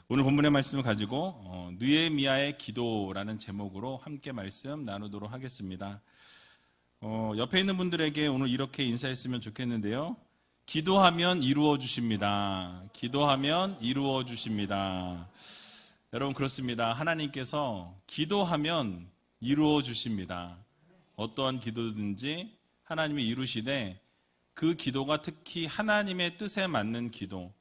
오늘 본문의 말씀을 가지고 느헤미야의 기도라는 제목으로 함께 말씀 나누도록 하겠습니다. 옆에 있는 분들에게 오늘 이렇게 인사했으면 좋겠는데요. 기도하면 이루어 주십니다. 기도하면 이루어 주십니다. 여러분 그렇습니다. 하나님께서 기도하면 이루어 주십니다. 어떠한 기도든지 하나님이 이루시되 그 기도가 특히 하나님의 뜻에 맞는 기도,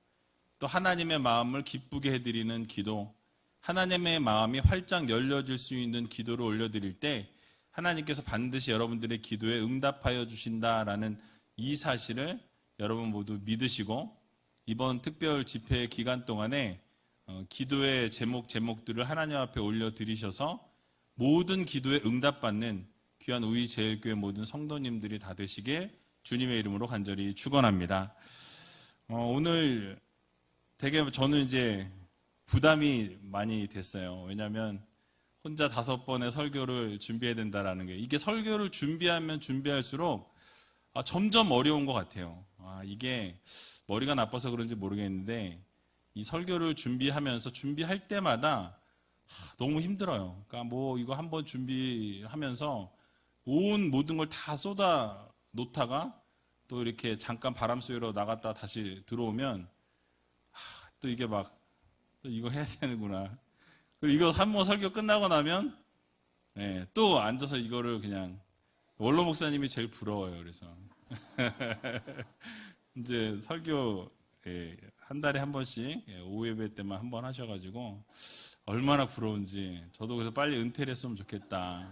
또 하나님의 마음을 기쁘게 해드리는 기도, 하나님의 마음이 활짝 열려질 수 있는 기도를 올려드릴 때 하나님께서 반드시 여러분들의 기도에 응답하여 주신다라는 이 사실을 여러분 모두 믿으시고 이번 특별 집회 기간 동안에 기도의 제목들을 하나님 앞에 올려드리셔서 모든 기도에 응답받는 귀한 우리제일교회 모든 성도님들이 다 되시길 주님의 이름으로 간절히 축원합니다. 오늘 되게 저는 이제 부담이 많이 됐어요. 왜냐하면 혼자 5번의 설교를 준비해야 된다라는 게, 이게 설교를 준비하면 준비할수록 점점 어려운 것 같아요. 이게 머리가 나빠서 그런지 모르겠는데 이 설교를 준비할 때마다 너무 힘들어요. 그러니까 이거 한번 준비하면서 모든 걸 다 쏟아 놓다가 또 이렇게 잠깐 바람 쐬러 나갔다 다시 들어오면 또 이게 또 이거 해야 되는구나. 그리고 이거 한번 설교 끝나고 나면 또 앉아서 이거를 그냥 원로 목사님이 제일 부러워요. 그래서 이제 설교 한 달에 한 번씩 오후 예배 때만 한 번 하셔가지고 얼마나 부러운지 저도 그래서 빨리 은퇴를 했으면 좋겠다.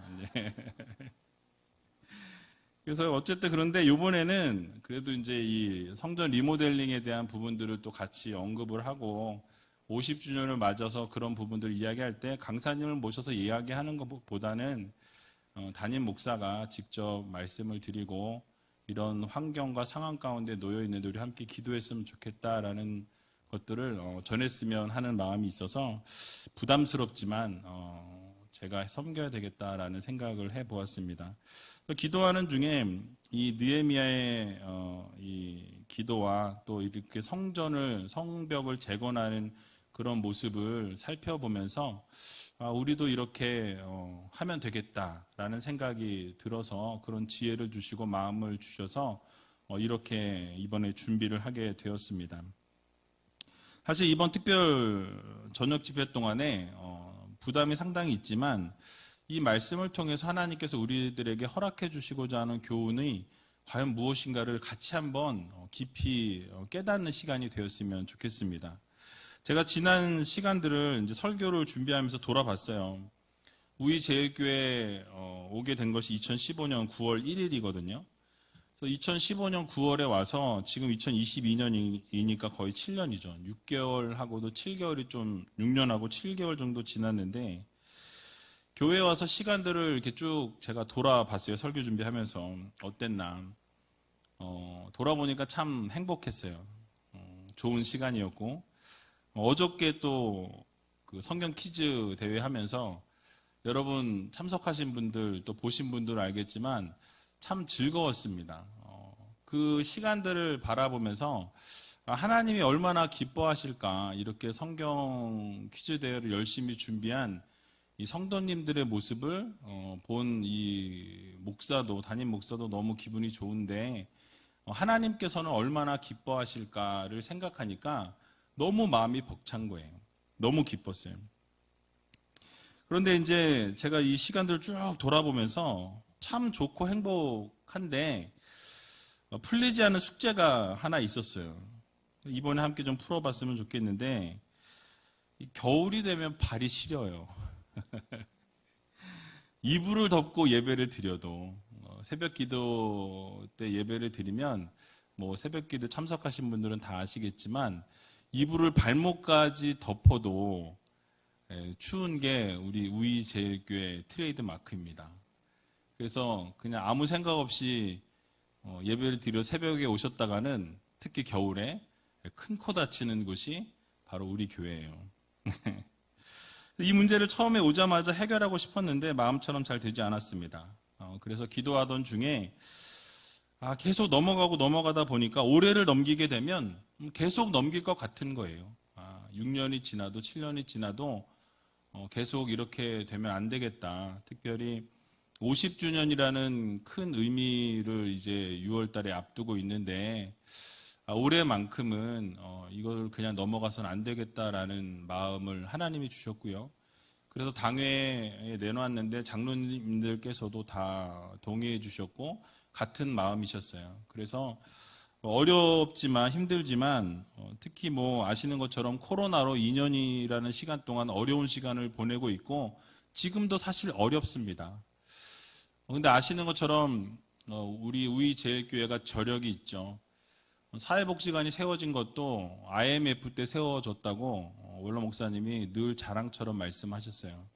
그래서 어쨌든 그런데 이번에는 그래도 이제 이 성전 리모델링에 대한 부분들을 또 같이 언급을 하고 50주년을 맞아서 그런 부분들을 이야기할 때 강사님을 모셔서 이야기하는 것보다는 담임 목사가 직접 말씀을 드리고 이런 환경과 상황 가운데 놓여 있는데 우리 함께 기도했으면 좋겠다라는 것들을 전했으면 하는 마음이 있어서 부담스럽지만 제가 섬겨야 되겠다라는 생각을 해보았습니다. 기도하는 중에 이 느헤미야의 이 기도와 또 이렇게 성벽을 재건하는 그런 모습을 살펴보면서 우리도 이렇게 하면 되겠다라는 생각이 들어서 그런 지혜를 주시고 마음을 주셔서 이렇게 이번에 준비를 하게 되었습니다. 사실 이번 특별 저녁 집회 동안에 부담이 상당히 있지만 이 말씀을 통해서 하나님께서 우리들에게 허락해 주시고자 하는 교훈이 과연 무엇인가를 같이 한번 깊이 깨닫는 시간이 되었으면 좋겠습니다. 제가 지난 시간들을 이제 설교를 준비하면서 돌아봤어요. 우리제일교회 오게 된 것이 2015년 9월 1일이거든요. 그래서 2015년 9월에 와서 지금 2022년이니까 거의 7년이죠. 6개월하고도 7개월이 6년하고 7개월 정도 지났는데 교회에 와서 시간들을 이렇게 쭉 제가 돌아봤어요. 설교 준비하면서 어땠나. 돌아보니까 참 행복했어요. 좋은 시간이었고 어저께 또 그 성경 퀴즈 대회 하면서 여러분 참석하신 분들 또 보신 분들은 알겠지만 참 즐거웠습니다. 그 시간들을 바라보면서 하나님이 얼마나 기뻐하실까. 이렇게 성경 퀴즈 대회를 열심히 준비한 이 성도님들의 모습을 본 이 담임 목사도 너무 기분이 좋은데 하나님께서는 얼마나 기뻐하실까를 생각하니까 너무 마음이 벅찬 거예요. 너무 기뻤어요. 그런데 이제 제가 이 시간들을 쭉 돌아보면서 참 좋고 행복한데 풀리지 않은 숙제가 하나 있었어요. 이번에 함께 좀 풀어봤으면 좋겠는데 겨울이 되면 발이 시려요. 이불을 덮고 예배를 드려도 새벽 기도 때 예배를 드리면 새벽 기도 참석하신 분들은 다 아시겠지만 이불을 발목까지 덮어도 추운 게 우리 우리제일교회 트레이드 마크입니다. 그래서 그냥 아무 생각 없이 예배를 드려 새벽에 오셨다가는 특히 겨울에 큰 코 다치는 곳이 바로 우리 교회예요. 이 문제를 처음에 오자마자 해결하고 싶었는데 마음처럼 잘 되지 않았습니다. 그래서 기도하던 중에 계속 넘어가다 보니까 올해를 넘기게 되면 계속 넘길 것 같은 거예요. 6년이 지나도 7년이 지나도 계속 이렇게 되면 안 되겠다. 특별히 50주년이라는 큰 의미를 이제 6월 달에 앞두고 있는데 올해만큼은 이걸 그냥 넘어가서는 안 되겠다라는 마음을 하나님이 주셨고요. 그래서 당회에 내놓았는데 장로님들께서도 다 동의해 주셨고 같은 마음이셨어요. 그래서 어렵지만 힘들지만 특히 뭐 아시는 것처럼 코로나로 2년이라는 시간 동안 어려운 시간을 보내고 있고 지금도 사실 어렵습니다. 근데 아시는 것처럼 우리 우이제일교회가 저력이 있죠. 사회복지관이 세워진 것도 IMF 때 세워졌다고 원로 목사님이 늘 자랑처럼 말씀하셨어요.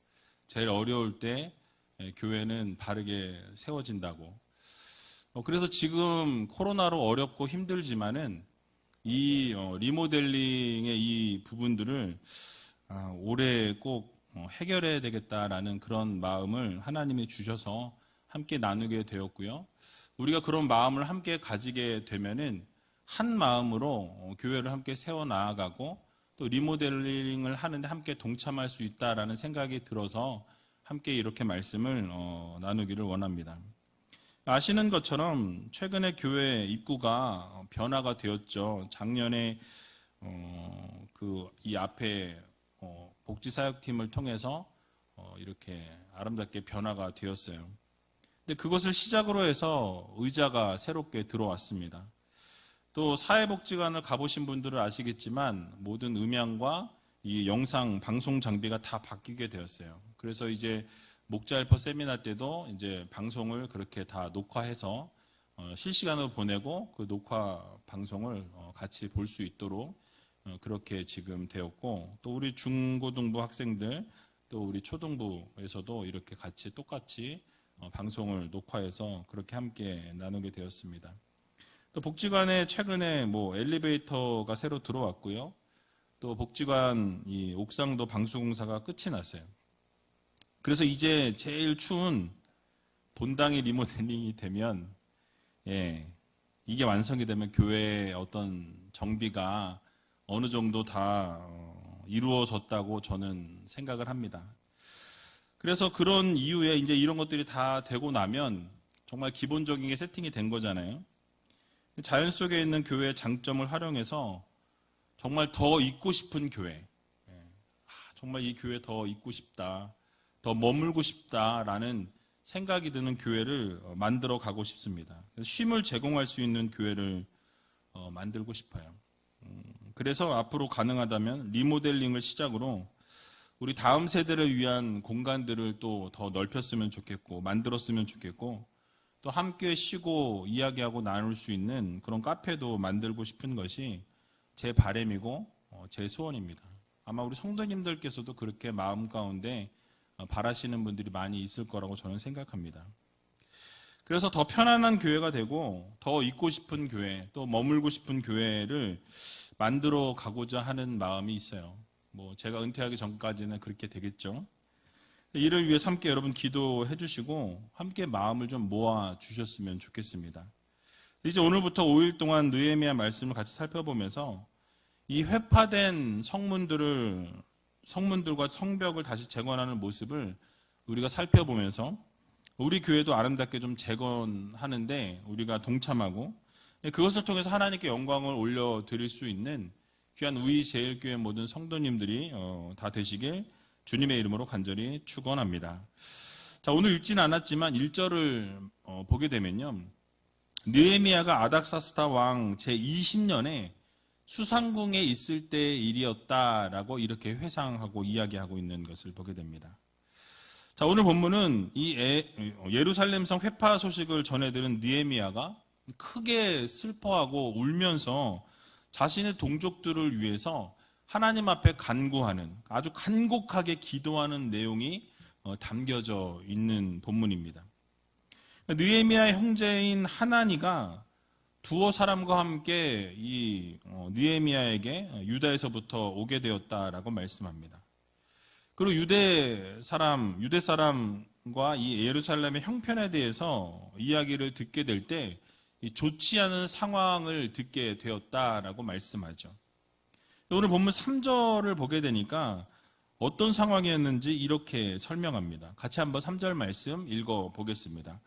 제일 어려울 때 교회는 바르게 세워진다고. 그래서 지금 코로나로 어렵고 힘들지만은 이 리모델링의 이 부분들을 올해 꼭 해결해야 되겠다라는 그런 마음을 하나님이 주셔서 함께 나누게 되었고요. 우리가 그런 마음을 함께 가지게 되면은 한 마음으로 교회를 함께 세워 나아가고 또 리모델링을 하는데 함께 동참할 수 있다라는 생각이 들어서 함께 이렇게 말씀을 나누기를 원합니다. 아시는 것처럼 최근에 교회 입구가 변화가 되었죠. 작년에 이 앞에 복지사역팀을 통해서 이렇게 아름답게 변화가 되었어요. 근데 그것을 시작으로 해서 의자가 새롭게 들어왔습니다. 또 사회복지관을 가보신 분들은 아시겠지만 모든 음향과 이 영상 방송 장비가 다 바뀌게 되었어요. 그래서 이제 목자헬퍼 세미나 때도 이제 방송을 그렇게 다 녹화해서 실시간으로 보내고 그 녹화 방송을 같이 볼 수 있도록 그렇게 지금 되었고, 또 우리 중고등부 학생들 또 우리 초등부에서도 이렇게 같이 똑같이 방송을 녹화해서 그렇게 함께 나누게 되었습니다. 또 복지관에 최근에 뭐 엘리베이터가 새로 들어왔고요. 또 복지관 이 옥상도 방수공사가 끝이 났어요. 그래서 이제 제일 추운 본당이 리모델링이 되면 이게 완성이 되면 교회의 어떤 정비가 어느 정도 다 이루어졌다고 저는 생각을 합니다. 그래서 그런 이유에 이제 이런 것들이 다 되고 나면 정말 기본적인 게 세팅이 된 거잖아요. 자연 속에 있는 교회의 장점을 활용해서 정말 더 있고 싶은 교회, 정말 이 교회 더 있고 싶다, 더 머물고 싶다라는 생각이 드는 교회를 만들어 가고 싶습니다. 쉼을 제공할 수 있는 교회를 만들고 싶어요. 그래서 앞으로 가능하다면 리모델링을 시작으로 우리 다음 세대를 위한 공간들을 또 더 넓혔으면 좋겠고 만들었으면 좋겠고, 또 함께 쉬고 이야기하고 나눌 수 있는 그런 카페도 만들고 싶은 것이 제 바람이고 제 소원입니다. 아마 우리 성도님들께서도 그렇게 마음 가운데 바라시는 분들이 많이 있을 거라고 저는 생각합니다. 그래서 더 편안한 교회가 되고 더 있고 싶은 교회, 또 머물고 싶은 교회를 만들어 가고자 하는 마음이 있어요. 뭐 제가 은퇴하기 전까지는 그렇게 되겠죠. 이를 위해서 함께 여러분 기도해 주시고 함께 마음을 좀 모아 주셨으면 좋겠습니다. 이제 오늘부터 5일 동안 느헤미야 말씀을 같이 살펴보면서 이 회파된 성문들과 성벽을 다시 재건하는 모습을 우리가 살펴보면서 우리 교회도 아름답게 좀 재건하는데 우리가 동참하고 그것을 통해서 하나님께 영광을 올려드릴 수 있는 귀한 우이제일교회 모든 성도님들이 다 되시길 주님의 이름으로 간절히 축원합니다. 자, 오늘 읽지는 않았지만 1절을 보게 되면요, 느헤미야가 아닥사스다 왕 제20년에 수상궁에 있을 때의 일이었다라고 이렇게 회상하고 이야기하고 있는 것을 보게 됩니다. 자, 오늘 본문은 이 예루살렘성 회파 소식을 전해들은 느헤미야가 크게 슬퍼하고 울면서 자신의 동족들을 위해서 하나님 앞에 간구하는, 아주 간곡하게 기도하는 내용이 담겨져 있는 본문입니다. 느헤미야의 형제인 하나니가 두어 사람과 함께 이 느헤미야에게 유다에서부터 오게 되었다라고 말씀합니다. 그리고 유대 사람과 이 예루살렘의 형편에 대해서 이야기를 듣게 될 때 좋지 않은 상황을 듣게 되었다라고 말씀하죠. 오늘 본문 3절을 보게 되니까 어떤 상황이었는지 이렇게 설명합니다. 같이 한번 3절 말씀 읽어보겠습니다.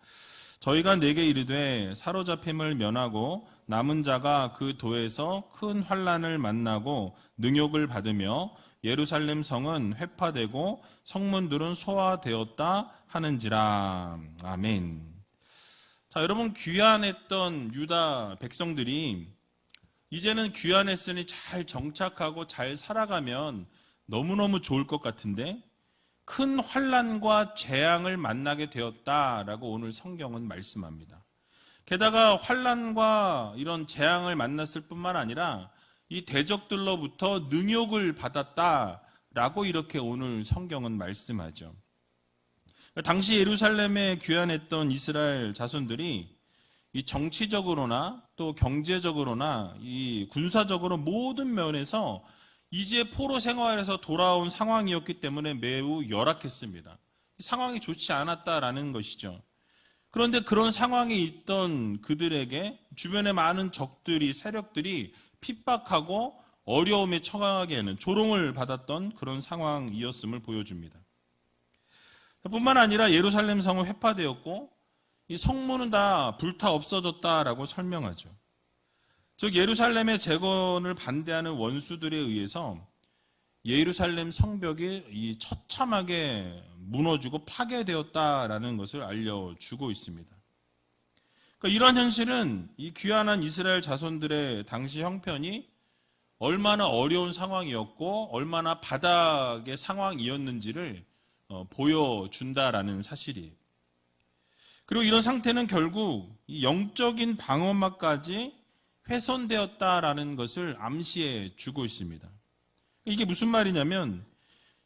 저희가 내게 이르되 사로잡힘을 면하고 남은 자가 그 도에서 큰 환난을 만나고 능욕을 받으며 예루살렘 성은 회파되고 성문들은 소화되었다 하는지라. 아멘. 자, 여러분, 귀환했던 유다 백성들이 이제는 귀환했으니 잘 정착하고 잘 살아가면 너무너무 좋을 것 같은데 큰 환난과 재앙을 만나게 되었다라고 오늘 성경은 말씀합니다. 게다가 환난과 이런 재앙을 만났을 뿐만 아니라 이 대적들로부터 능욕을 받았다라고 이렇게 오늘 성경은 말씀하죠. 당시 예루살렘에 귀환했던 이스라엘 자손들이 이 정치적으로나 또 경제적으로나 이 군사적으로 모든 면에서 이제 포로 생활에서 돌아온 상황이었기 때문에 매우 열악했습니다. 상황이 좋지 않았다라는 것이죠. 그런데 그런 상황에 있던 그들에게 주변의 많은 적들이, 세력들이 핍박하고 어려움에 처하게 하는, 조롱을 받았던 그런 상황이었음을 보여줍니다. 뿐만 아니라 예루살렘 성은 회파되었고 이 성문은 다 불타 없어졌다라고 설명하죠. 즉 예루살렘의 재건을 반대하는 원수들에 의해서 예루살렘 성벽이 이 처참하게 무너지고 파괴되었다라는 것을 알려주고 있습니다. 그러니까 이러한 현실은 이 귀환한 이스라엘 자손들의 당시 형편이 얼마나 어려운 상황이었고 얼마나 바닥의 상황이었는지를 보여준다라는 사실이에요. 그리고 이런 상태는 결국 이 영적인 방어막까지 훼손되었다라는 것을 암시해 주고 있습니다. 이게 무슨 말이냐면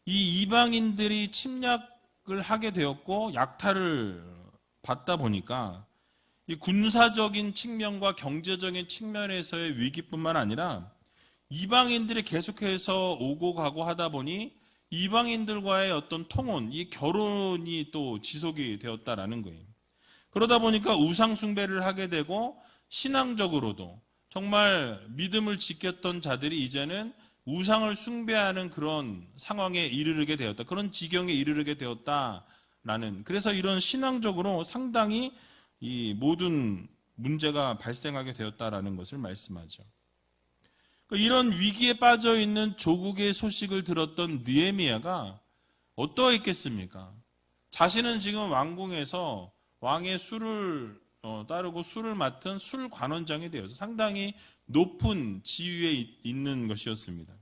이 이방인들이 침략을 하게 되었고 약탈을 받다 보니까 이 군사적인 측면과 경제적인 측면에서의 위기뿐만 아니라 이방인들이 계속해서 오고 가고 하다 보니 이방인들과의 어떤 통혼, 이 결혼이 또 지속이 되었다라는 거예요. 그러다 보니까 우상 숭배를 하게 되고 신앙적으로도 정말 믿음을 지켰던 자들이 이제는 우상을 숭배하는 그런 상황에 이르게 되었다. 그런 지경에 이르게 되었다라는, 그래서 이런 신앙적으로 상당히 이 모든 문제가 발생하게 되었다라는 것을 말씀하죠. 이런 위기에 빠져 있는 조국의 소식을 들었던 느헤미야가 어떠했겠습니까? 자신은 지금 왕궁에서 왕의 술을 따르고 술을 맡은 술관원장이 되어서 상당히 높은 지위에 있는 것이었습니다.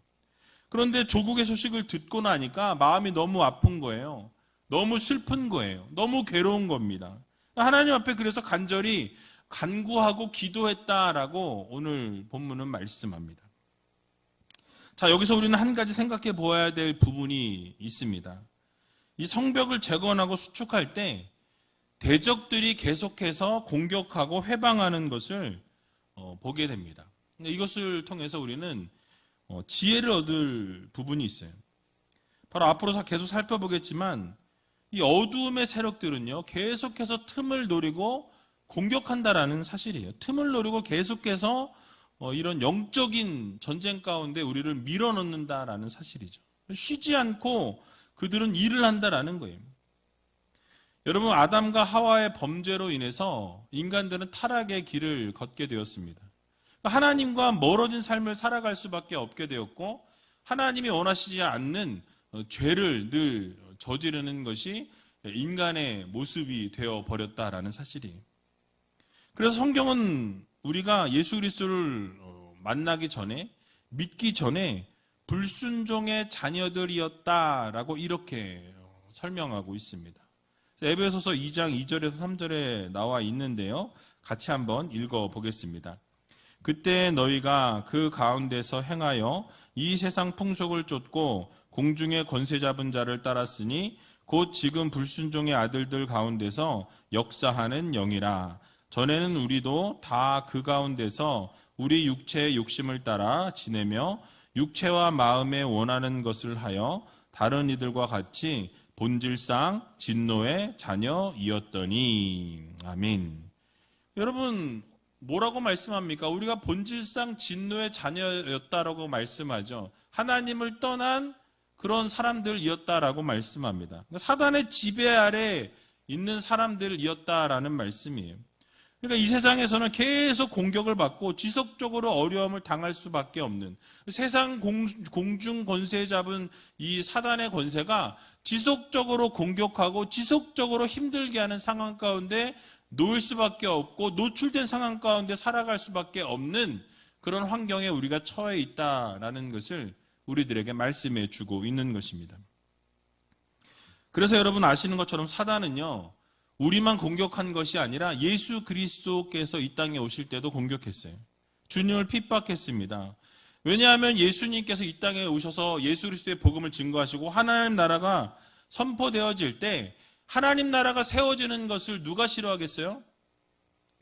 그런데 조국의 소식을 듣고 나니까 마음이 너무 아픈 거예요. 너무 슬픈 거예요. 너무 괴로운 겁니다. 하나님 앞에 그래서 간절히 간구하고 기도했다라고 오늘 본문은 말씀합니다. 자, 여기서 우리는 한 가지 생각해 보아야 될 부분이 있습니다. 이 성벽을 재건하고 수축할 때 대적들이 계속해서 공격하고 회방하는 것을 보게 됩니다. 이것을 통해서 우리는 지혜를 얻을 부분이 있어요. 바로 앞으로 계속 살펴보겠지만 이 어두움의 세력들은요, 계속해서 틈을 노리고 공격한다라는 사실이에요. 틈을 노리고 계속해서 이런 영적인 전쟁 가운데 우리를 밀어넣는다라는 사실이죠. 쉬지 않고 그들은 일을 한다라는 거예요. 여러분, 아담과 하와의 범죄로 인해서 인간들은 타락의 길을 걷게 되었습니다. 하나님과 멀어진 삶을 살아갈 수밖에 없게 되었고 하나님이 원하시지 않는 죄를 늘 저지르는 것이 인간의 모습이 되어버렸다라는 사실이에요. 그래서 성경은 우리가 예수 그리스도를 만나기 전에, 믿기 전에 불순종의 자녀들이었다라고 이렇게 설명하고 있습니다. 에베소서 2장 2절에서 3절에 나와 있는데요. 같이 한번 읽어보겠습니다. 그때 너희가 그 가운데서 행하여 이 세상 풍속을 쫓고 공중의 권세 잡은 자를 따랐으니 곧 지금 불순종의 아들들 가운데서 역사하는 영이라. 전에는 우리도 다 그 가운데서 우리 육체의 욕심을 따라 지내며 육체와 마음에 원하는 것을 하여 다른 이들과 같이 본질상 진노의 자녀이었더니. 아멘. 여러분, 뭐라고 말씀합니까? 우리가 본질상 진노의 자녀였다라고 말씀하죠. 하나님을 떠난 그런 사람들이었다라고 말씀합니다. 사단의 지배 아래 있는 사람들이었다라는 말씀이에요. 그러니까 이 세상에서는 계속 공격을 받고 지속적으로 어려움을 당할 수밖에 없는, 세상 공중 권세 잡은 이 사단의 권세가 지속적으로 공격하고 지속적으로 힘들게 하는 상황 가운데 놓일 수밖에 없고 노출된 상황 가운데 살아갈 수밖에 없는 그런 환경에 우리가 처해 있다라는 것을 우리들에게 말씀해 주고 있는 것입니다. 그래서 여러분 아시는 것처럼 사단은요, 우리만 공격한 것이 아니라 예수 그리스도께서 이 땅에 오실 때도 공격했어요. 주님을 핍박했습니다. 왜냐하면 예수님께서 이 땅에 오셔서 예수 그리스도의 복음을 증거하시고 하나님 나라가 선포되어질 때 하나님 나라가 세워지는 것을 누가 싫어하겠어요?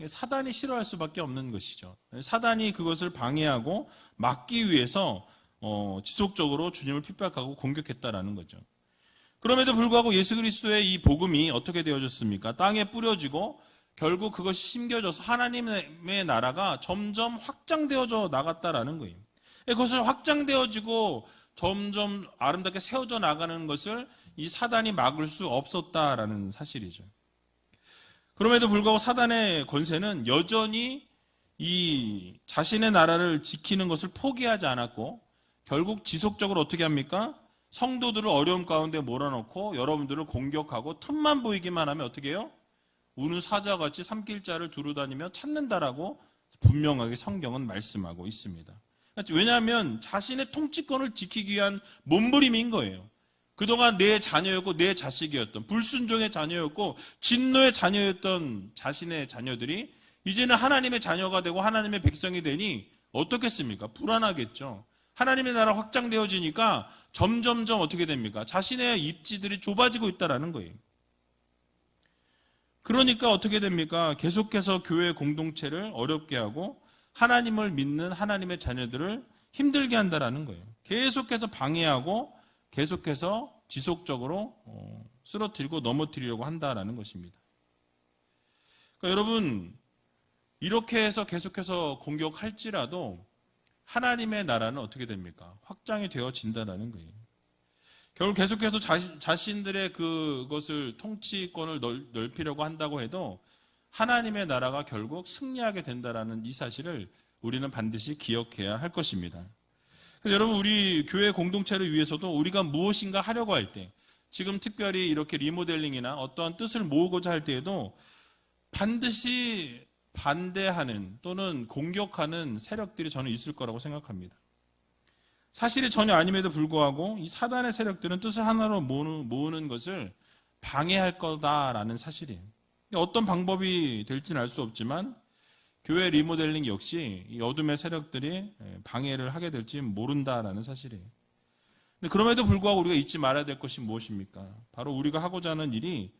사단이 싫어할 수밖에 없는 것이죠. 사단이 그것을 방해하고 막기 위해서 지속적으로 주님을 핍박하고 공격했다라는 거죠. 그럼에도 불구하고 예수 그리스도의 이 복음이 어떻게 되어졌습니까? 땅에 뿌려지고 결국 그것이 심겨져서 하나님의 나라가 점점 확장되어져 나갔다라는 거예요. 그것을 확장되어지고 점점 아름답게 세워져 나가는 것을 이 사단이 막을 수 없었다라는 사실이죠. 그럼에도 불구하고 사단의 권세는 여전히 이 자신의 나라를 지키는 것을 포기하지 않았고 결국 지속적으로 어떻게 합니까? 성도들을 어려움 가운데 몰아넣고 여러분들을 공격하고 틈만 보이기만 하면 어떻게 해요? 우는 사자같이 삼킬자를 두루다니며 찾는다라고 분명하게 성경은 말씀하고 있습니다. 왜냐하면 자신의 통치권을 지키기 위한 몸부림인 거예요. 그동안 내 자녀였고 내 자식이었던, 불순종의 자녀였고 진노의 자녀였던 자신의 자녀들이 이제는 하나님의 자녀가 되고 하나님의 백성이 되니 어떻겠습니까? 불안하겠죠. 하나님의 나라 확장되어지니까 점점점 어떻게 됩니까? 자신의 입지들이 좁아지고 있다는 거예요. 그러니까 어떻게 됩니까? 계속해서 교회 공동체를 어렵게 하고 하나님을 믿는 하나님의 자녀들을 힘들게 한다는 거예요. 계속해서 방해하고 계속해서 지속적으로 쓰러뜨리고 넘어뜨리려고 한다는 것입니다. 그러니까 여러분, 이렇게 해서 계속해서 공격할지라도 하나님의 나라는 어떻게 됩니까? 확장이 되어진다는 거예요. 결국 계속해서 자신들의 그것을 통치권을 넓히려고 한다고 해도 하나님의 나라가 결국 승리하게 된다는 이 사실을 우리는 반드시 기억해야 할 것입니다. 그래서 여러분, 우리 교회 공동체를 위해서도 우리가 무엇인가 하려고 할 때, 지금 특별히 이렇게 리모델링이나 어떠한 뜻을 모으고자 할 때에도 반드시 반대하는 또는 공격하는 세력들이 저는 있을 거라고 생각합니다. 사실이 전혀 아님에도 불구하고 이 사단의 세력들은 뜻을 하나로 모으는 것을 방해할 거다라는 사실이에요. 어떤 방법이 될지는 알 수 없지만 교회 리모델링 역시 이 어둠의 세력들이 방해를 하게 될지 모른다라는 사실이에요. 근데 그럼에도 불구하고 우리가 잊지 말아야 될 것이 무엇입니까? 바로 우리가 하고자 하는 일이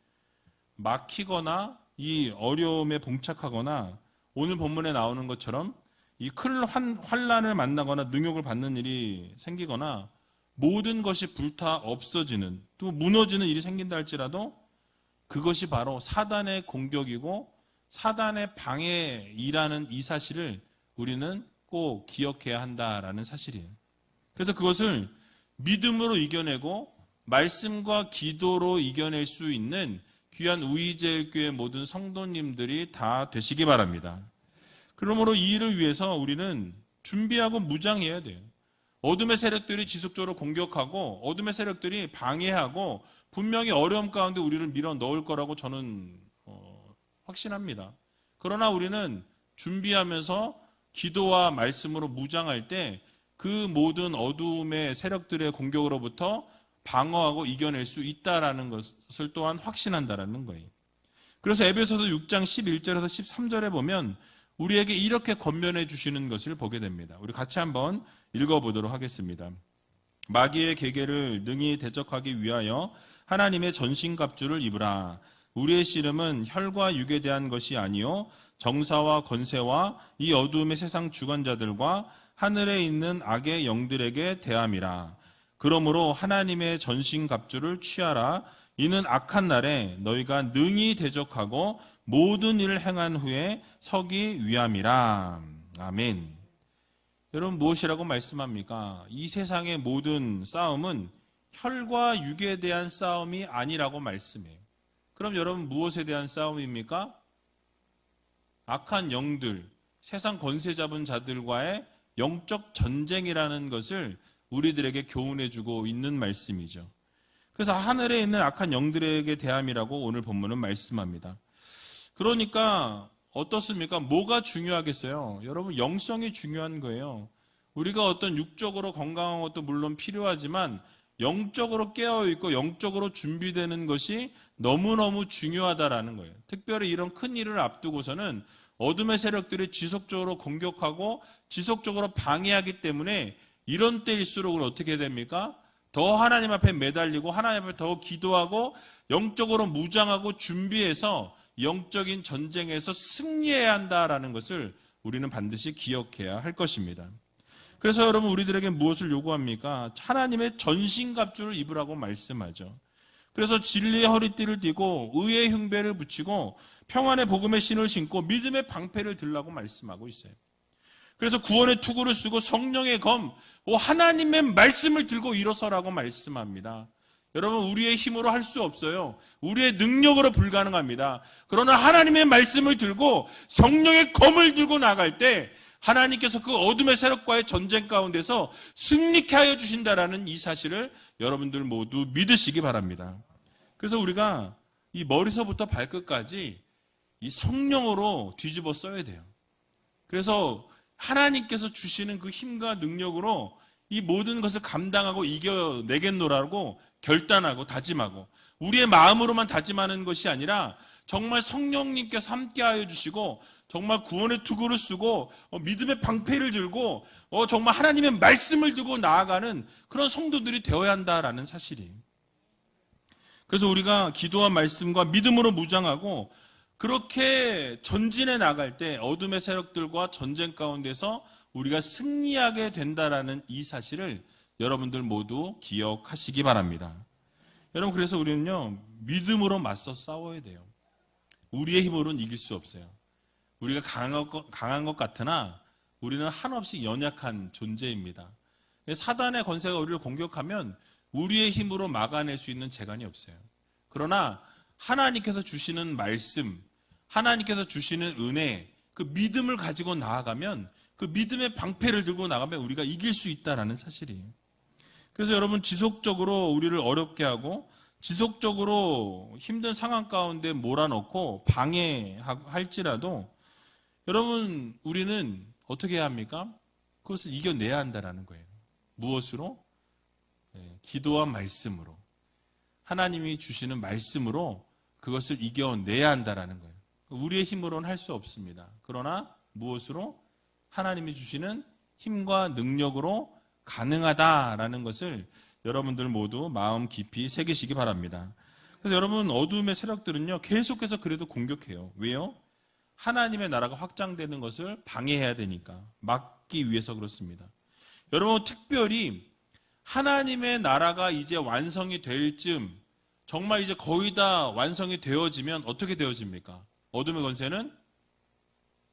막히거나 이 어려움에 봉착하거나 오늘 본문에 나오는 것처럼 이 큰 환난을 만나거나 능욕을 받는 일이 생기거나 모든 것이 불타 없어지는 또 무너지는 일이 생긴다 할지라도 그것이 바로 사단의 공격이고 사단의 방해이라는 이 사실을 우리는 꼭 기억해야 한다라는 사실이에요. 그래서 그것을 믿음으로 이겨내고 말씀과 기도로 이겨낼 수 있는 귀한 우이제일교회 모든 성도님들이 다 되시기 바랍니다. 그러므로 이 일을 위해서 우리는 준비하고 무장해야 돼요. 어둠의 세력들이 지속적으로 공격하고 어둠의 세력들이 방해하고 분명히 어려움 가운데 우리를 밀어 넣을 거라고 저는 확신합니다. 그러나 우리는 준비하면서 기도와 말씀으로 무장할 때 그 모든 어둠의 세력들의 공격으로부터 방어하고 이겨낼 수 있다라는 것을 또한 확신한다라는 거예요. 그래서 에베소서 6장 11절에서 13절에 보면 우리에게 이렇게 권면해 주시는 것을 보게 됩니다. 우리 같이 한번 읽어보도록 하겠습니다. 마귀의 계계를 능히 대적하기 위하여 하나님의 전신갑주를 입으라. 우리의 씨름은 혈과 육에 대한 것이 아니요 정사와 권세와 이 어두움의 세상 주관자들과 하늘에 있는 악의 영들에게 대함이라. 그러므로 하나님의 전신갑주를 취하라. 이는 악한 날에 너희가 능히 대적하고 모든 일을 행한 후에 서기 위함이라. 아멘. 여러분, 무엇이라고 말씀합니까? 이 세상의 모든 싸움은 혈과 육에 대한 싸움이 아니라고 말씀해요. 그럼 여러분, 무엇에 대한 싸움입니까? 악한 영들, 세상 권세 잡은 자들과의 영적 전쟁이라는 것을 우리들에게 교훈해주고 있는 말씀이죠. 그래서 하늘에 있는 악한 영들에게 대함이라고 오늘 본문은 말씀합니다. 그러니까 어떻습니까? 뭐가 중요하겠어요? 여러분, 영성이 중요한 거예요. 우리가 어떤 육적으로 건강한 것도 물론 필요하지만 영적으로 깨어있고 영적으로 준비되는 것이 너무너무 중요하다라는 거예요. 특별히 이런 큰 일을 앞두고서는 어둠의 세력들이 지속적으로 공격하고 지속적으로 방해하기 때문에 이런 때일수록 어떻게 됩니까? 더 하나님 앞에 매달리고 하나님 앞에 더 기도하고 영적으로 무장하고 준비해서 영적인 전쟁에서 승리해야 한다라는 것을 우리는 반드시 기억해야 할 것입니다. 그래서 여러분, 우리들에게 무엇을 요구합니까? 하나님의 전신갑주를 입으라고 말씀하죠. 그래서 진리의 허리띠를 띠고 의의 흉배를 붙이고 평안의 복음의 신을 신고 믿음의 방패를 들라고 말씀하고 있어요. 그래서 구원의 투구를 쓰고 성령의 검, 하나님의 말씀을 들고 일어서라고 말씀합니다. 여러분, 우리의 힘으로 할 수 없어요. 우리의 능력으로 불가능합니다. 그러나 하나님의 말씀을 들고 성령의 검을 들고 나갈 때 하나님께서 그 어둠의 세력과의 전쟁 가운데서 승리케 하여 주신다라는 이 사실을 여러분들 모두 믿으시기 바랍니다. 그래서 우리가 이 머리서부터 발끝까지 이 성령으로 뒤집어 써야 돼요. 그래서 하나님께서 주시는 그 힘과 능력으로 이 모든 것을 감당하고 이겨내겠노라고 결단하고 다짐하고, 우리의 마음으로만 다짐하는 것이 아니라 정말 성령님께서 함께하여 주시고 정말 구원의 투구를 쓰고 믿음의 방패를 들고 정말 하나님의 말씀을 들고 나아가는 그런 성도들이 되어야 한다라는 사실이에요. 그래서 우리가 기도와 말씀과 믿음으로 무장하고 그렇게 전진해 나갈 때 어둠의 세력들과 전쟁 가운데서 우리가 승리하게 된다라는 이 사실을 여러분들 모두 기억하시기 바랍니다. 여러분, 그래서 우리는요, 믿음으로 맞서 싸워야 돼요. 우리의 힘으로는 이길 수 없어요. 우리가 강한 것 같으나 우리는 한없이 연약한 존재입니다. 사단의 권세가 우리를 공격하면 우리의 힘으로 막아낼 수 있는 재간이 없어요. 그러나 하나님께서 주시는 말씀, 하나님께서 주시는 은혜, 그 믿음을 가지고 나아가면, 그 믿음의 방패를 들고 나가면 우리가 이길 수 있다라는 사실이에요. 그래서 여러분, 지속적으로 우리를 어렵게 하고 지속적으로 힘든 상황 가운데 몰아넣고 방해할지라도 여러분, 우리는 어떻게 해야 합니까? 그것을 이겨내야 한다라는 거예요. 무엇으로? 기도와 말씀으로. 하나님이 주시는 말씀으로 그것을 이겨내야 한다라는 거예요. 우리의 힘으로는 할 수 없습니다. 그러나 무엇으로? 하나님이 주시는 힘과 능력으로 가능하다라는 것을 여러분들 모두 마음 깊이 새기시기 바랍니다. 그래서 여러분, 어둠의 세력들은요, 계속해서 그래도 공격해요. 왜요? 하나님의 나라가 확장되는 것을 방해해야 되니까, 막기 위해서 그렇습니다. 여러분, 특별히 하나님의 나라가 이제 완성이 될 즈음, 정말 이제 거의 다 완성이 되어지면 어떻게 되어집니까? 어둠의 권세는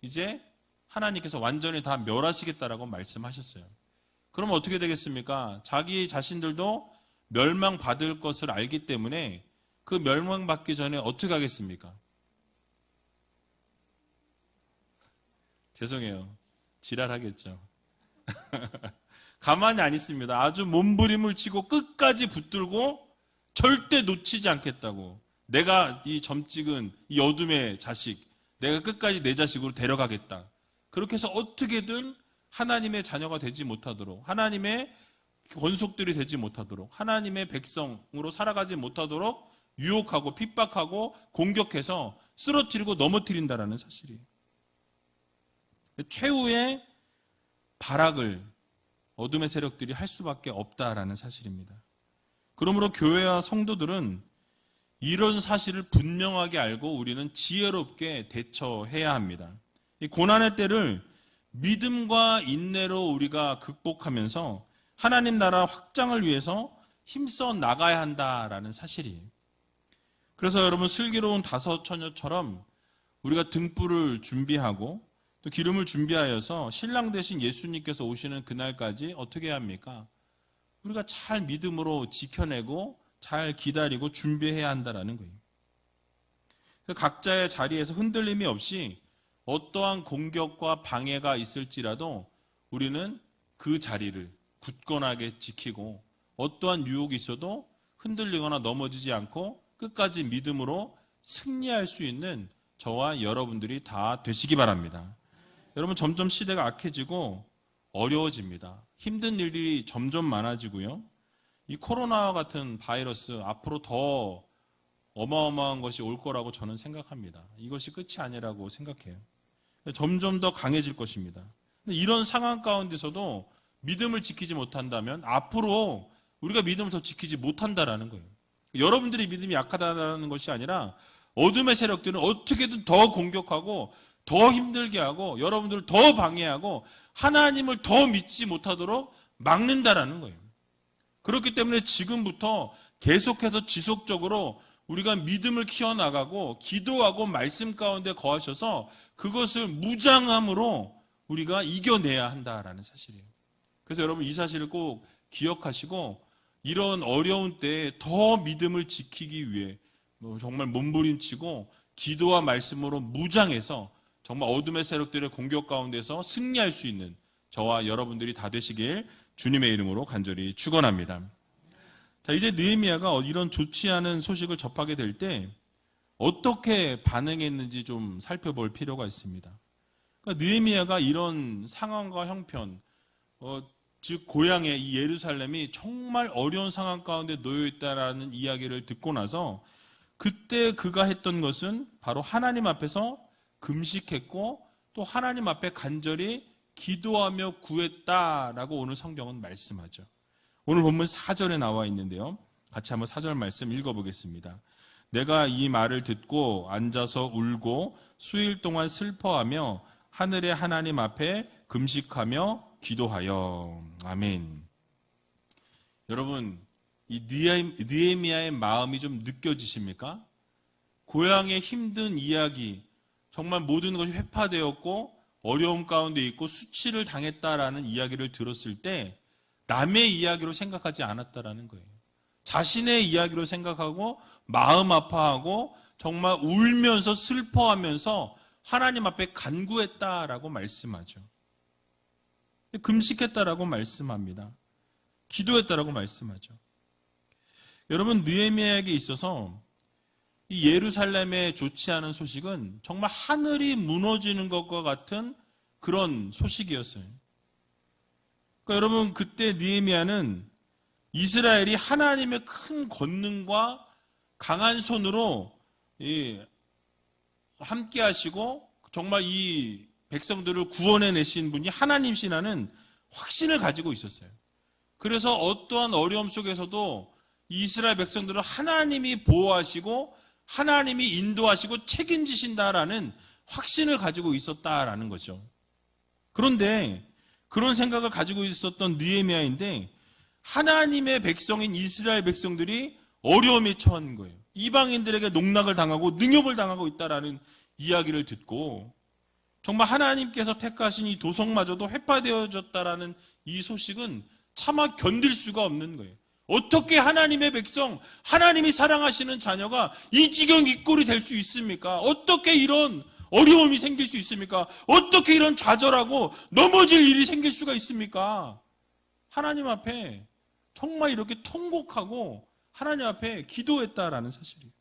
이제 하나님께서 완전히 다 멸하시겠다라고 말씀하셨어요. 그럼 어떻게 되겠습니까? 자기 자신들도 멸망받을 것을 알기 때문에 그 멸망받기 전에 어떻게 하겠습니까? 죄송해요. 지랄하겠죠. 가만히 안 있습니다. 아주 몸부림을 치고 끝까지 붙들고 절대 놓치지 않겠다고. 내가 이 점찍은 이 어둠의 자식, 내가 끝까지 내 자식으로 데려가겠다. 그렇게 해서 어떻게든 하나님의 자녀가 되지 못하도록, 하나님의 권속들이 되지 못하도록, 하나님의 백성으로 살아가지 못하도록 유혹하고 핍박하고 공격해서 쓰러뜨리고 넘어뜨린다라는 사실이에요. 최후의 발악을 어둠의 세력들이 할 수밖에 없다라는 사실입니다. 그러므로 교회와 성도들은 이런 사실을 분명하게 알고 우리는 지혜롭게 대처해야 합니다. 이 고난의 때를 믿음과 인내로 우리가 극복하면서 하나님 나라 확장을 위해서 힘써 나가야 한다라는 사실이에요. 그래서 여러분, 슬기로운 다섯 처녀처럼 우리가 등불을 준비하고 또 기름을 준비하여서 신랑 대신 예수님께서 오시는 그날까지 어떻게 해야 합니까? 우리가 잘 믿음으로 지켜내고 잘 기다리고 준비해야 한다라는 거예요. 각자의 자리에서 흔들림이 없이 어떠한 공격과 방해가 있을지라도 우리는 그 자리를 굳건하게 지키고 어떠한 유혹이 있어도 흔들리거나 넘어지지 않고 끝까지 믿음으로 승리할 수 있는 저와 여러분들이 다 되시기 바랍니다. 여러분, 점점 시대가 악해지고 어려워집니다. 힘든 일들이 점점 많아지고요. 이 코로나와 같은 바이러스 앞으로 더 어마어마한 것이 올 거라고 저는 생각합니다. 이것이 끝이 아니라고 생각해요. 점점 더 강해질 것입니다. 이런 상황 가운데서도 믿음을 지키지 못한다면 앞으로 우리가 믿음을 더 지키지 못한다라는 거예요. 여러분들이 믿음이 약하다는 것이 아니라 어둠의 세력들은 어떻게든 더 공격하고 더 힘들게 하고 여러분들을 더 방해하고 하나님을 더 믿지 못하도록 막는다라는 거예요. 그렇기 때문에 지금부터 계속해서 지속적으로 우리가 믿음을 키워나가고 기도하고 말씀 가운데 거하셔서 그것을 무장함으로 우리가 이겨내야 한다라는 사실이에요. 그래서 여러분, 이 사실을 꼭 기억하시고 이런 어려운 때에 더 믿음을 지키기 위해 정말 몸부림치고 기도와 말씀으로 무장해서 정말 어둠의 세력들의 공격 가운데서 승리할 수 있는 저와 여러분들이 다 되시길 주님의 이름으로 간절히 축원합니다. 자, 이제 느헤미야가 이런 좋지 않은 소식을 접하게 될 때 어떻게 반응했는지 좀 살펴볼 필요가 있습니다. 그러니까 느헤미야가 이런 상황과 형편, 즉 고향의 이 예루살렘이 정말 어려운 상황 가운데 놓여 있다라는 이야기를 듣고 나서 그때 그가 했던 것은 바로 하나님 앞에서 금식했고 또 하나님 앞에 간절히 기도하며 구했다라고 오늘 성경은 말씀하죠. 오늘 본문 4절에 나와 있는데요. 같이 한번 4절 말씀 읽어보겠습니다. 내가 이 말을 듣고 앉아서 울고 수일 동안 슬퍼하며 하늘의 하나님 앞에 금식하며 기도하여. 아멘. 여러분, 이 느헤미야의 마음이 좀 느껴지십니까? 고향의 힘든 이야기, 정말 모든 것이 회파되었고 어려움 가운데 있고 수치를 당했다라는 이야기를 들었을 때 남의 이야기로 생각하지 않았다라는 거예요. 자신의 이야기로 생각하고 마음 아파하고 정말 울면서 슬퍼하면서 하나님 앞에 간구했다라고 말씀하죠. 금식했다라고 말씀합니다. 기도했다라고 말씀하죠. 여러분, 느헤미야에게 있어서 이 예루살렘의 좋지 않은 소식은 정말 하늘이 무너지는 것과 같은 그런 소식이었어요. 그러니까 여러분, 그때 느헤미야는 이스라엘이 하나님의 큰 권능과 강한 손으로 함께 하시고 정말 이 백성들을 구원해내신 분이 하나님이시라는 확신을 가지고 있었어요. 그래서 어떠한 어려움 속에서도 이스라엘 백성들을 하나님이 보호하시고 하나님이 인도하시고 책임지신다라는 확신을 가지고 있었다라는 거죠. 그런데 그런 생각을 가지고 있었던 느헤미야인데 하나님의 백성인 이스라엘 백성들이 어려움에 처한 거예요. 이방인들에게 농락을 당하고 능욕을 당하고 있다라는 이야기를 듣고 정말 하나님께서 택하신 이 도성마저도 회파되어졌다라는 이 소식은 차마 견딜 수가 없는 거예요. 어떻게 하나님의 백성, 하나님이 사랑하시는 자녀가 이 지경 이 꼴이 될 수 있습니까? 어떻게 이런 어려움이 생길 수 있습니까? 어떻게 이런 좌절하고 넘어질 일이 생길 수가 있습니까? 하나님 앞에 정말 이렇게 통곡하고 하나님 앞에 기도했다라는 사실이에요.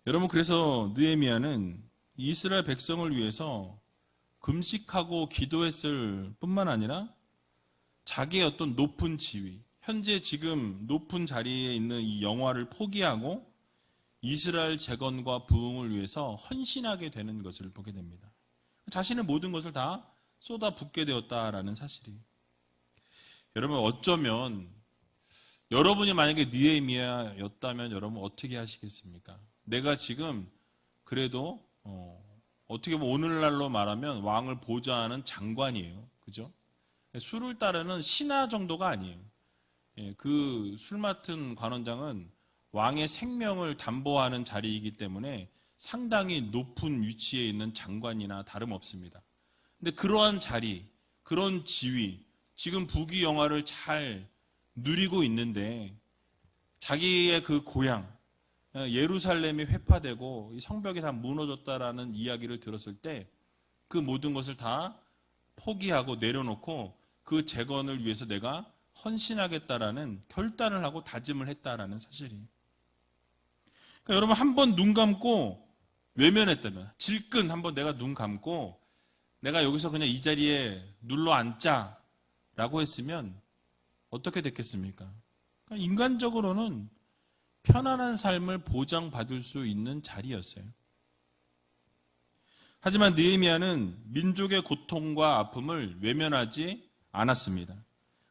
여러분, 그래서 느헤미야는 이스라엘 백성을 위해서 금식하고 기도했을 뿐만 아니라 자기의 어떤 높은 지위, 현재 지금 높은 자리에 있는 이 영화를 포기하고 이스라엘 재건과 부흥을 위해서 헌신하게 되는 것을 보게 됩니다. 자신의 모든 것을 다 쏟아붓게 되었다라는 사실이. 여러분, 어쩌면 여러분이 만약에 느헤미야였다면 여러분 어떻게 하시겠습니까? 내가 지금 그래도 어떻게 보면 오늘날로 말하면 왕을 보좌하는 장관이에요. 그죠? 술을 따르는 신하 정도가 아니에요. 그 술 맡은 관원장은 왕의 생명을 담보하는 자리이기 때문에 상당히 높은 위치에 있는 장관이나 다름없습니다. 근데 그러한 자리, 그런 지위, 지금 부귀영화를 잘 누리고 있는데 자기의 그 고향, 예루살렘이 회파되고 이 성벽이 다 무너졌다라는 이야기를 들었을 때 그 모든 것을 다 포기하고 내려놓고 그 재건을 위해서 내가 헌신하겠다라는 결단을 하고 다짐을 했다라는 사실이. 그러니까 여러분 한번 눈 감고 외면했다면, 질끈 한번 내가 눈 감고 내가 여기서 그냥 이 자리에 눌러 앉자라고 했으면 어떻게 됐겠습니까? 그러니까 인간적으로는 편안한 삶을 보장받을 수 있는 자리였어요. 하지만 느헤미야는 민족의 고통과 아픔을 외면하지 않았습니다.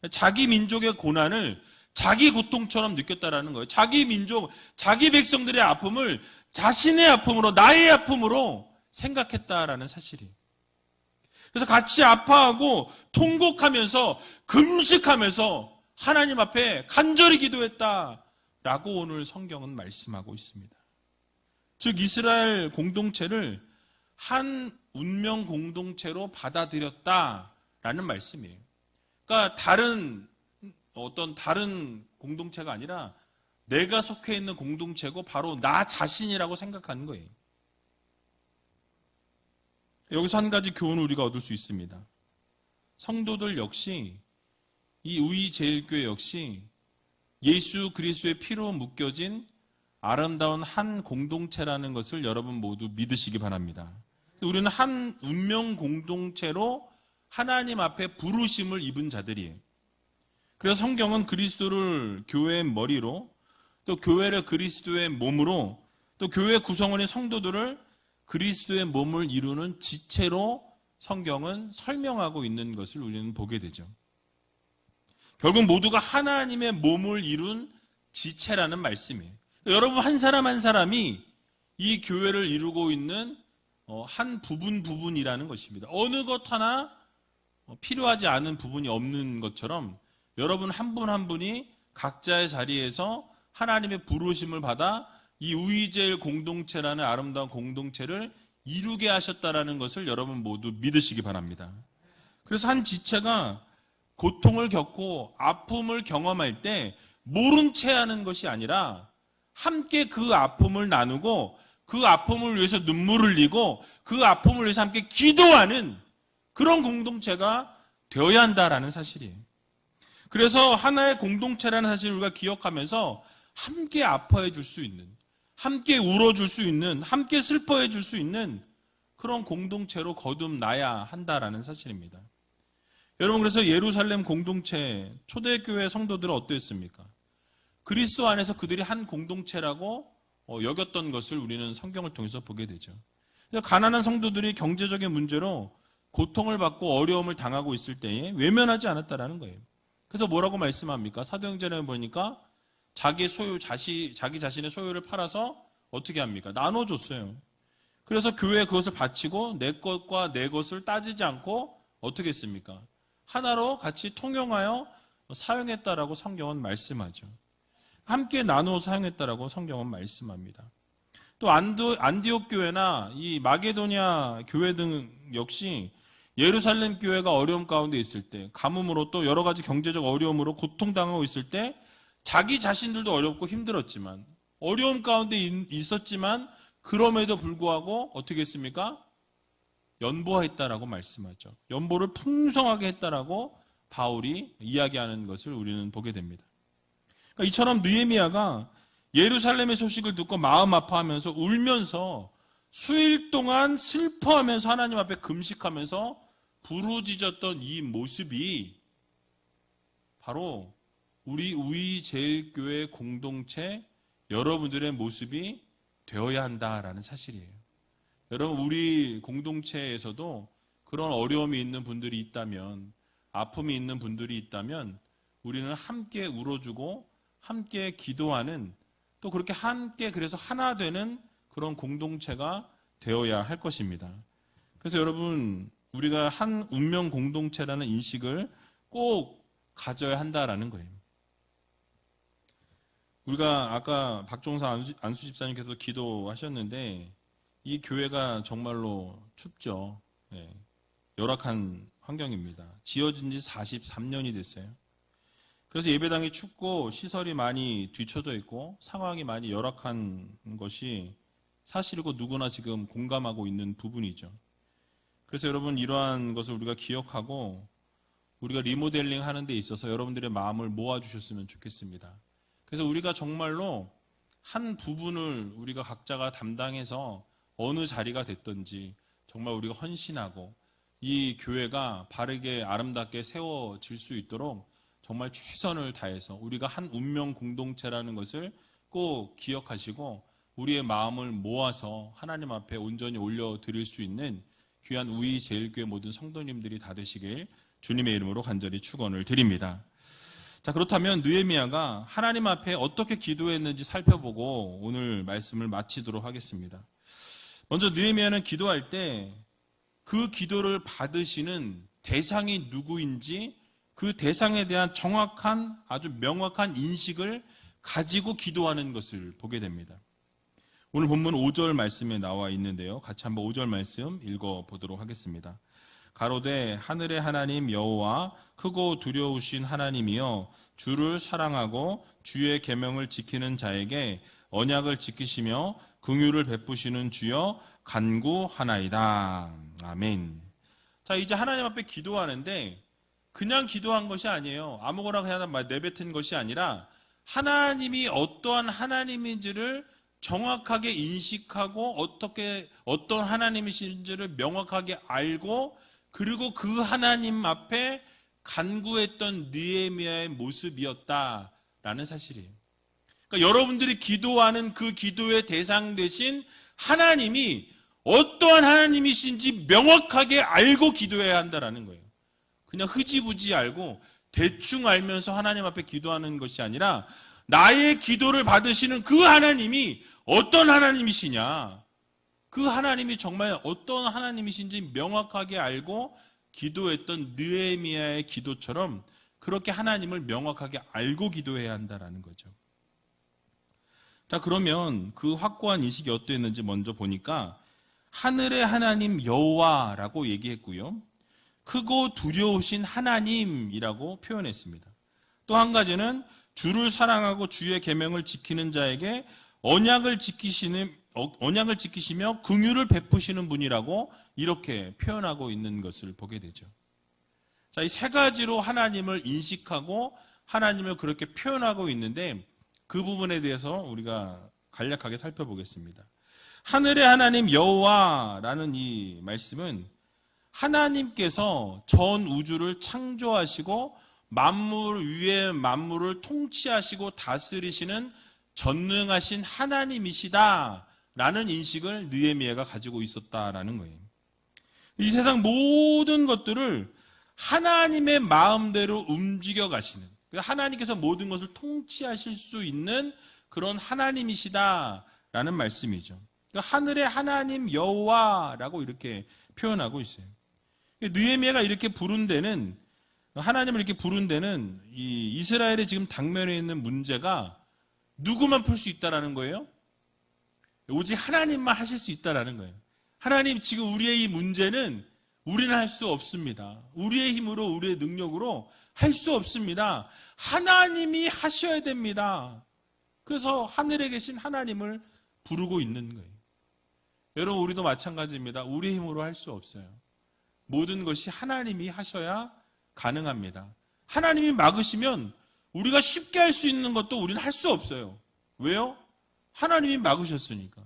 자기 민족의 고난을 자기 고통처럼 느꼈다라는 거예요. 자기 민족, 자기 백성들의 아픔을 자신의 아픔으로, 나의 아픔으로 생각했다라는 사실이. 그래서 같이 아파하고 통곡하면서 금식하면서 하나님 앞에 간절히 기도했다라고 오늘 성경은 말씀하고 있습니다. 즉 이스라엘 공동체를 한 운명 공동체로 받아들였다라는 말씀이에요. 그러니까 다른 공동체가 아니라 내가 속해 있는 공동체고 바로 나 자신이라고 생각하는 거예요. 여기서 한 가지 교훈을 우리가 얻을 수 있습니다. 성도들 역시, 이 우이제일교회 역시 예수 그리스도의 피로 묶여진 아름다운 한 공동체라는 것을 여러분 모두 믿으시기 바랍니다. 우리는 한 운명 공동체로 하나님 앞에 부르심을 입은 자들이에요. 그래서 성경은 그리스도를 교회의 머리로, 또 교회를 그리스도의 몸으로, 또 교회 구성원의 성도들을 그리스도의 몸을 이루는 지체로 성경은 설명하고 있는 것을 우리는 보게 되죠. 결국 모두가 하나님의 몸을 이룬 지체라는 말씀이에요. 여러분 한 사람 한 사람이 이 교회를 이루고 있는 한 부분이라는 것입니다. 어느 것 하나 필요하지 않은 부분이 없는 것처럼 여러분 한 분 한 분이 각자의 자리에서 하나님의 부르심을 받아 이 우이제일 공동체라는 아름다운 공동체를 이루게 하셨다라는 것을 여러분 모두 믿으시기 바랍니다. 그래서 한 지체가 고통을 겪고 아픔을 경험할 때 모른 채 하는 것이 아니라 함께 그 아픔을 나누고 그 아픔을 위해서 눈물을 흘리고 그 아픔을 위해서 함께 기도하는 그런 공동체가 되어야 한다라는 사실이에요. 그래서 하나의 공동체라는 사실을 우리가 기억하면서 함께 아파해 줄 수 있는, 함께 울어줄 수 있는, 함께 슬퍼해 줄 수 있는 그런 공동체로 거듭나야 한다라는 사실입니다. 여러분 그래서 예루살렘 공동체 초대교회 성도들은 어땠습니까? 그리스도 안에서 그들이 한 공동체라고 여겼던 것을 우리는 성경을 통해서 보게 되죠. 가난한 성도들이 경제적인 문제로 고통을 받고 어려움을 당하고 있을 때에 외면하지 않았다라는 거예요. 그래서 뭐라고 말씀합니까? 사도행전에 보니까 자기 자신의 소유를 팔아서 어떻게 합니까? 나눠줬어요. 그래서 교회에 그것을 바치고 내 것과 내 것을 따지지 않고 어떻게 했습니까? 하나로 같이 통용하여 사용했다라고 성경은 말씀하죠. 함께 나누어 사용했다라고 성경은 말씀합니다. 또 안디옥 교회나 이 마게도냐 교회 등 역시 예루살렘 교회가 어려움 가운데 있을 때, 가뭄으로 또 여러 가지 경제적 어려움으로 고통당하고 있을 때 자기 자신들도 어렵고 힘들었지만 어려움 가운데 있었지만 그럼에도 불구하고 어떻게 했습니까? 연보했다라고 말씀하죠. 연보를 풍성하게 했다라고 바울이 이야기하는 것을 우리는 보게 됩니다. 그러니까 이처럼 느헤미야가 예루살렘의 소식을 듣고 마음 아파하면서 울면서 수일 동안 슬퍼하면서 하나님 앞에 금식하면서 부르짖었던 이 모습이 바로 우리 우이제일교회 공동체 여러분들의 모습이 되어야 한다라는 사실이에요. 여러분 우리 공동체에서도 그런 어려움이 있는 분들이 있다면, 아픔이 있는 분들이 있다면 우리는 함께 울어주고 함께 기도하는, 또 그렇게 함께 그래서 하나 되는 그런 공동체가 되어야 할 것입니다. 그래서 여러분 우리가 한 운명 공동체라는 인식을 꼭 가져야 한다라는 거예요. 우리가 아까 박종사 안수 집사님께서 기도하셨는데 이 교회가 정말로 춥죠. 예, 열악한 환경입니다. 지어진 지 43년이 됐어요. 그래서 예배당이 춥고 시설이 많이 뒤처져 있고 상황이 많이 열악한 것이 사실이고 누구나 지금 공감하고 있는 부분이죠. 그래서 여러분 이러한 것을 우리가 기억하고 우리가 리모델링 하는 데 있어서 여러분들의 마음을 모아주셨으면 좋겠습니다. 그래서 우리가 정말로 한 부분을 우리가 각자가 담당해서 어느 자리가 됐든지 정말 우리가 헌신하고 이 교회가 바르게 아름답게 세워질 수 있도록 정말 최선을 다해서 우리가 한 운명 공동체라는 것을 꼭 기억하시고 우리의 마음을 모아서 하나님 앞에 온전히 올려드릴 수 있는 귀한 우리 제일교회 모든 성도님들이 다 되시길 주님의 이름으로 간절히 축원을 드립니다. 자, 그렇다면 느헤미야가 하나님 앞에 어떻게 기도했는지 살펴보고 오늘 말씀을 마치도록 하겠습니다. 먼저 느헤미야는 기도할 때 그 기도를 받으시는 대상이 누구인지 그 대상에 대한 정확한 아주 명확한 인식을 가지고 기도하는 것을 보게 됩니다. 오늘 본문 5절 말씀에 나와 있는데요. 같이 한번 5절 말씀 읽어보도록 하겠습니다. 가로되 하늘의 하나님 여호와 크고 두려우신 하나님이여 주를 사랑하고 주의 계명을 지키는 자에게 언약을 지키시며 긍휼을 베푸시는 주여 간구하나이다. 아멘. 자, 이제 하나님 앞에 기도하는데 그냥 기도한 것이 아니에요. 아무거나 그냥 내뱉은 것이 아니라 하나님이 어떠한 하나님인지를 정확하게 인식하고 어떤 하나님이신지를 명확하게 알고 그리고 그 하나님 앞에 간구했던 느헤미야의 모습이었다라는 사실이에요. 그러니까 여러분들이 기도하는 그 기도의 대상 되신 하나님이 어떠한 하나님이신지 명확하게 알고 기도해야 한다라는 거예요. 그냥 흐지부지 알고 대충 알면서 하나님 앞에 기도하는 것이 아니라 나의 기도를 받으시는 그 하나님이 어떤 하나님이시냐, 그 하나님이 정말 어떤 하나님이신지 명확하게 알고 기도했던 느헤미야의 기도처럼 그렇게 하나님을 명확하게 알고 기도해야 한다라는 거죠. 자, 그러면 그 확고한 인식이 어떠했는지 먼저 보니까 하늘의 하나님 여호와라고 얘기했고요. 크고 두려우신 하나님이라고 표현했습니다. 또 한 가지는 주를 사랑하고 주의 계명을 지키는 자에게 언약을 지키시며 긍휼을 베푸시는 분이라고 이렇게 표현하고 있는 것을 보게 되죠. 자, 이 세 가지로 하나님을 인식하고 하나님을 그렇게 표현하고 있는데 그 부분에 대해서 우리가 간략하게 살펴보겠습니다. 하늘의 하나님 여호와라는 이 말씀은 하나님께서 전 우주를 창조하시고 만물 위에 만물을 통치하시고 다스리시는 전능하신 하나님이시다라는 인식을 느헤미야가 가지고 있었다라는 거예요. 이 세상 모든 것들을 하나님의 마음대로 움직여 가시는, 하나님께서 모든 것을 통치하실 수 있는 그런 하나님이시다라는 말씀이죠. 하늘의 하나님 여호와라고 이렇게 표현하고 있어요. 느헤미야가 이렇게 부른 데는, 하나님을 이렇게 부른 데는 이 이스라엘의 지금 당면에 있는 문제가 누구만 풀 수 있다라는 거예요? 오직 하나님만 하실 수 있다라는 거예요. 하나님, 지금 우리의 이 문제는 우리는 할 수 없습니다. 우리의 힘으로, 우리의 능력으로 할 수 없습니다. 하나님이 하셔야 됩니다. 그래서 하늘에 계신 하나님을 부르고 있는 거예요. 여러분, 우리도 마찬가지입니다. 우리의 힘으로 할 수 없어요. 모든 것이 하나님이 하셔야 가능합니다. 하나님이 막으시면 우리가 쉽게 할 수 있는 것도 우리는 할 수 없어요. 왜요? 하나님이 막으셨으니까.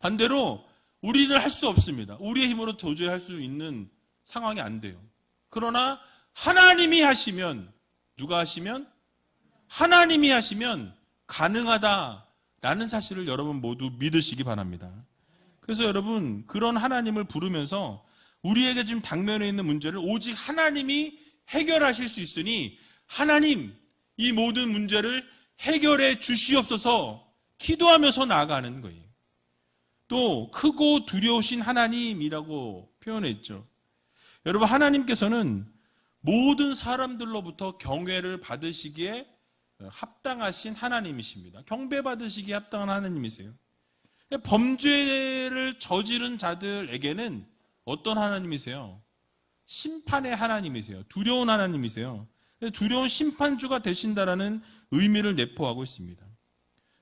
반대로 우리는 할 수 없습니다. 우리의 힘으로 도저히 할 수 있는 상황이 안 돼요. 그러나 하나님이 하시면, 누가 하시면? 하나님이 하시면 가능하다라는 사실을 여러분 모두 믿으시기 바랍니다. 그래서 여러분, 그런 하나님을 부르면서 우리에게 지금 당면에 있는 문제를 오직 하나님이 해결하실 수 있으니 하나님, 이 모든 문제를 해결해 주시옵소서 기도하면서 나아가는 거예요. 또 크고 두려우신 하나님이라고 표현했죠. 여러분, 하나님께서는 모든 사람들로부터 경외를 받으시기에 합당하신 하나님이십니다. 경배받으시기에 합당한 하나님이세요. 범죄를 저지른 자들에게는 어떤 하나님이세요? 심판의 하나님이세요. 두려운 하나님이세요. 두려운 심판주가 되신다라는 의미를 내포하고 있습니다.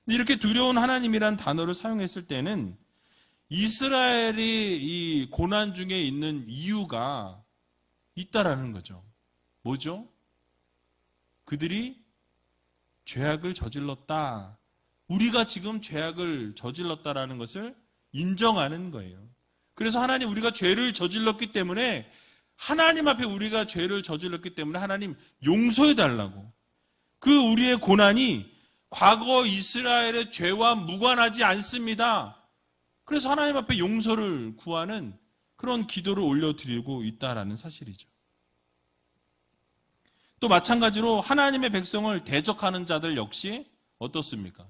이렇게 두려운 하나님이란 단어를 사용했을 때는 이스라엘이 이 고난 중에 있는 이유가 있다라는 거죠. 뭐죠? 그들이 죄악을 저질렀다. 우리가 지금 죄악을 저질렀다라는 것을 인정하는 거예요. 그래서 하나님, 우리가 죄를 저질렀기 때문에, 하나님 앞에 우리가 죄를 저질렀기 때문에 하나님 용서해달라고. 그 우리의 고난이 과거 이스라엘의 죄와 무관하지 않습니다. 그래서 하나님 앞에 용서를 구하는 그런 기도를 올려드리고 있다라는 사실이죠. 또 마찬가지로 하나님의 백성을 대적하는 자들 역시 어떻습니까?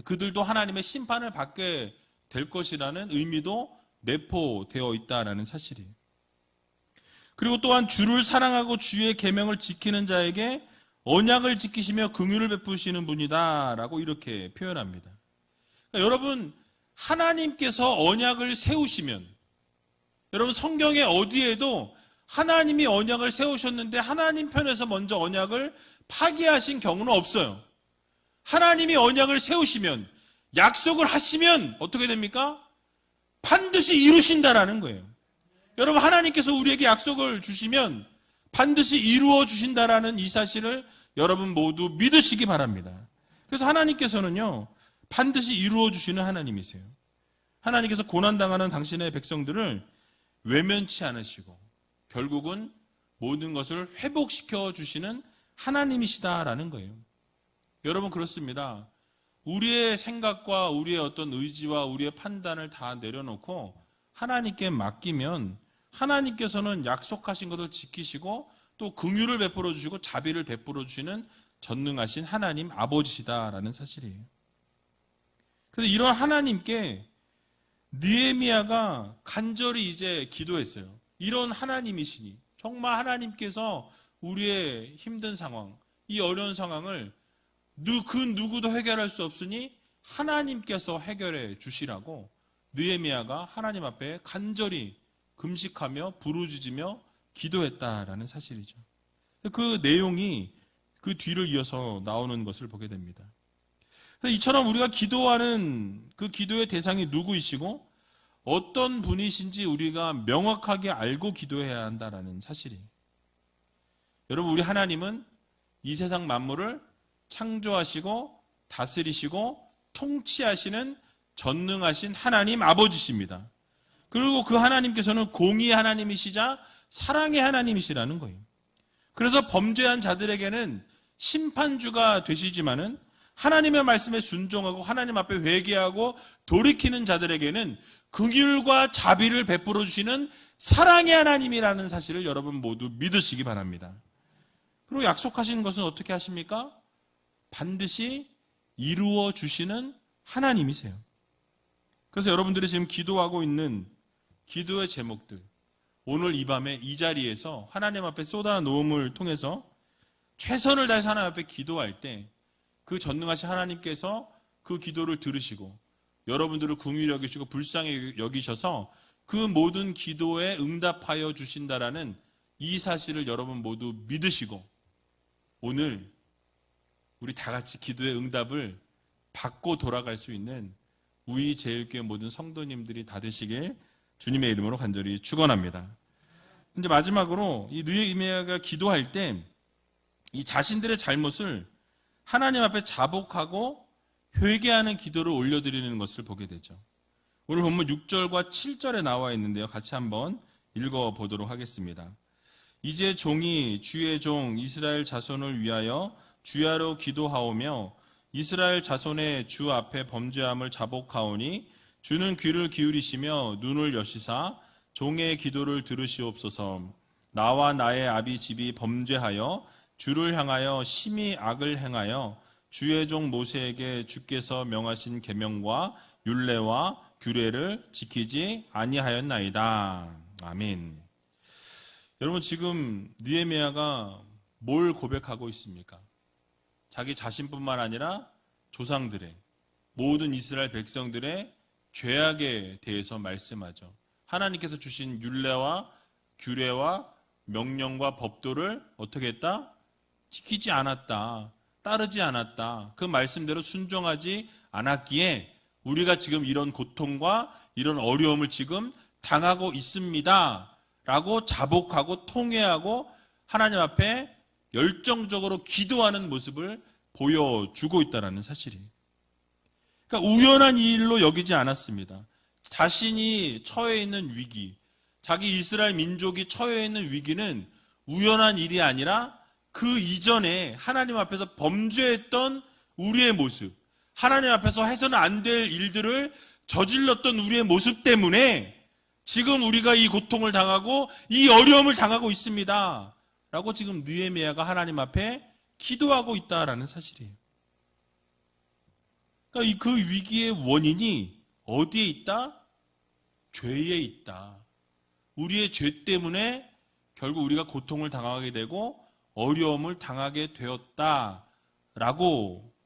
그들도 하나님의 심판을 받게 될 것이라는 의미도 내포되어 있다라는 사실이에요. 그리고 또한 주를 사랑하고 주의 계명을 지키는 자에게 언약을 지키시며 긍휼을 베푸시는 분이다라고 이렇게 표현합니다. 그러니까 여러분, 하나님께서 언약을 세우시면, 여러분 성경에 어디에도 하나님이 언약을 세우셨는데 하나님 편에서 먼저 언약을 파기하신 경우는 없어요. 하나님이 언약을 세우시면, 약속을 하시면 어떻게 됩니까? 반드시 이루신다라는 거예요. 여러분, 하나님께서 우리에게 약속을 주시면 반드시 이루어 주신다라는 이 사실을 여러분 모두 믿으시기 바랍니다. 그래서 하나님께서는요, 반드시 이루어 주시는 하나님이세요. 하나님께서 고난당하는 당신의 백성들을 외면치 않으시고 결국은 모든 것을 회복시켜 주시는 하나님이시다라는 거예요. 여러분, 그렇습니다. 우리의 생각과 우리의 어떤 의지와 우리의 판단을 다 내려놓고 하나님께 맡기면 하나님께서는 약속하신 것을 지키시고 또 긍휼을 베풀어 주시고 자비를 베풀어 주시는 전능하신 하나님 아버지시다라는 사실이에요. 그래서 이런 하나님께 느헤미야가 간절히 이제 기도했어요. 이런 하나님이시니, 정말 하나님께서 우리의 힘든 상황, 이 어려운 상황을 그 누구도 해결할 수 없으니 하나님께서 해결해 주시라고 느헤미야가 하나님 앞에 간절히 금식하며 부르짖으며 기도했다라는 사실이죠. 그 내용이 그 뒤를 이어서 나오는 것을 보게 됩니다. 이처럼 우리가 기도하는 그 기도의 대상이 누구이시고 어떤 분이신지 우리가 명확하게 알고 기도해야 한다는 사실이에요. 여러분, 우리 하나님은 이 세상 만물을 창조하시고 다스리시고 통치하시는 전능하신 하나님 아버지십니다. 그리고 그 하나님께서는 공의의 하나님이시자 사랑의 하나님이시라는 거예요. 그래서 범죄한 자들에게는 심판주가 되시지만은 하나님의 말씀에 순종하고 하나님 앞에 회개하고 돌이키는 자들에게는 긍휼과 자비를 베풀어 주시는 사랑의 하나님이라는 사실을 여러분 모두 믿으시기 바랍니다. 그리고 약속하시는 것은 어떻게 하십니까? 반드시 이루어 주시는 하나님이세요. 그래서 여러분들이 지금 기도하고 있는 기도의 제목들, 오늘 이 밤에 이 자리에서 하나님 앞에 쏟아 놓음을 통해서 최선을 다해서 하나님 앞에 기도할 때 그 전능하신 하나님께서 그 기도를 들으시고 여러분들을 긍휼히 여기시고 불쌍히 여기셔서 그 모든 기도에 응답하여 주신다라는 이 사실을 여러분 모두 믿으시고 오늘 우리 다 같이 기도의 응답을 받고 돌아갈 수 있는 우리 제일교회 모든 성도님들이 다 되시길 주님의 이름으로 간절히 축원합니다. 이제 마지막으로 이 느헤미야가 기도할 때 이 자신들의 잘못을 하나님 앞에 자복하고 회개하는 기도를 올려드리는 것을 보게 되죠. 오늘 본문 6절과 7절에 나와 있는데요. 같이 한번 읽어보도록 하겠습니다. 이제 종이 주의 종 이스라엘 자손을 위하여 주야로 기도하오며 이스라엘 자손의 주 앞에 범죄함을 자복하오니 주는 귀를 기울이시며 눈을 여시사 종의 기도를 들으시옵소서. 나와 나의 아비 집이 범죄하여 주를 향하여 심히 악을 행하여 주의 종 모세에게 주께서 명하신 계명과 율례와 규례를 지키지 아니하였나이다. 아멘. 여러분, 지금 느헤미야가 뭘 고백하고 있습니까? 자기 자신뿐만 아니라 조상들의, 모든 이스라엘 백성들의 죄악에 대해서 말씀하죠. 하나님께서 주신 율례와 규례와 명령과 법도를 어떻게 했다? 지키지 않았다. 따르지 않았다. 그 말씀대로 순종하지 않았기에 우리가 지금 이런 고통과 이런 어려움을 지금 당하고 있습니다. 라고 자복하고 통회하고 하나님 앞에 열정적으로 기도하는 모습을 보여주고 있다는 사실이에요. 그러니까 우연한 일로 여기지 않았습니다. 자신이 처해 있는 위기, 자기 이스라엘 민족이 처해 있는 위기는 우연한 일이 아니라 그 이전에 하나님 앞에서 범죄했던 우리의 모습, 하나님 앞에서 해서는 안 될 일들을 저질렀던 우리의 모습 때문에 지금 우리가 이 고통을 당하고 이 어려움을 당하고 있습니다. 라고 지금 느헤미야가 하나님 앞에 기도하고 있다라는 사실이에요. 그러니까 그 위기의 원인이 어디에 있다? 죄에 있다. 우리의 죄 때문에 결국 우리가 고통을 당하게 되고 어려움을 당하게 되었다라고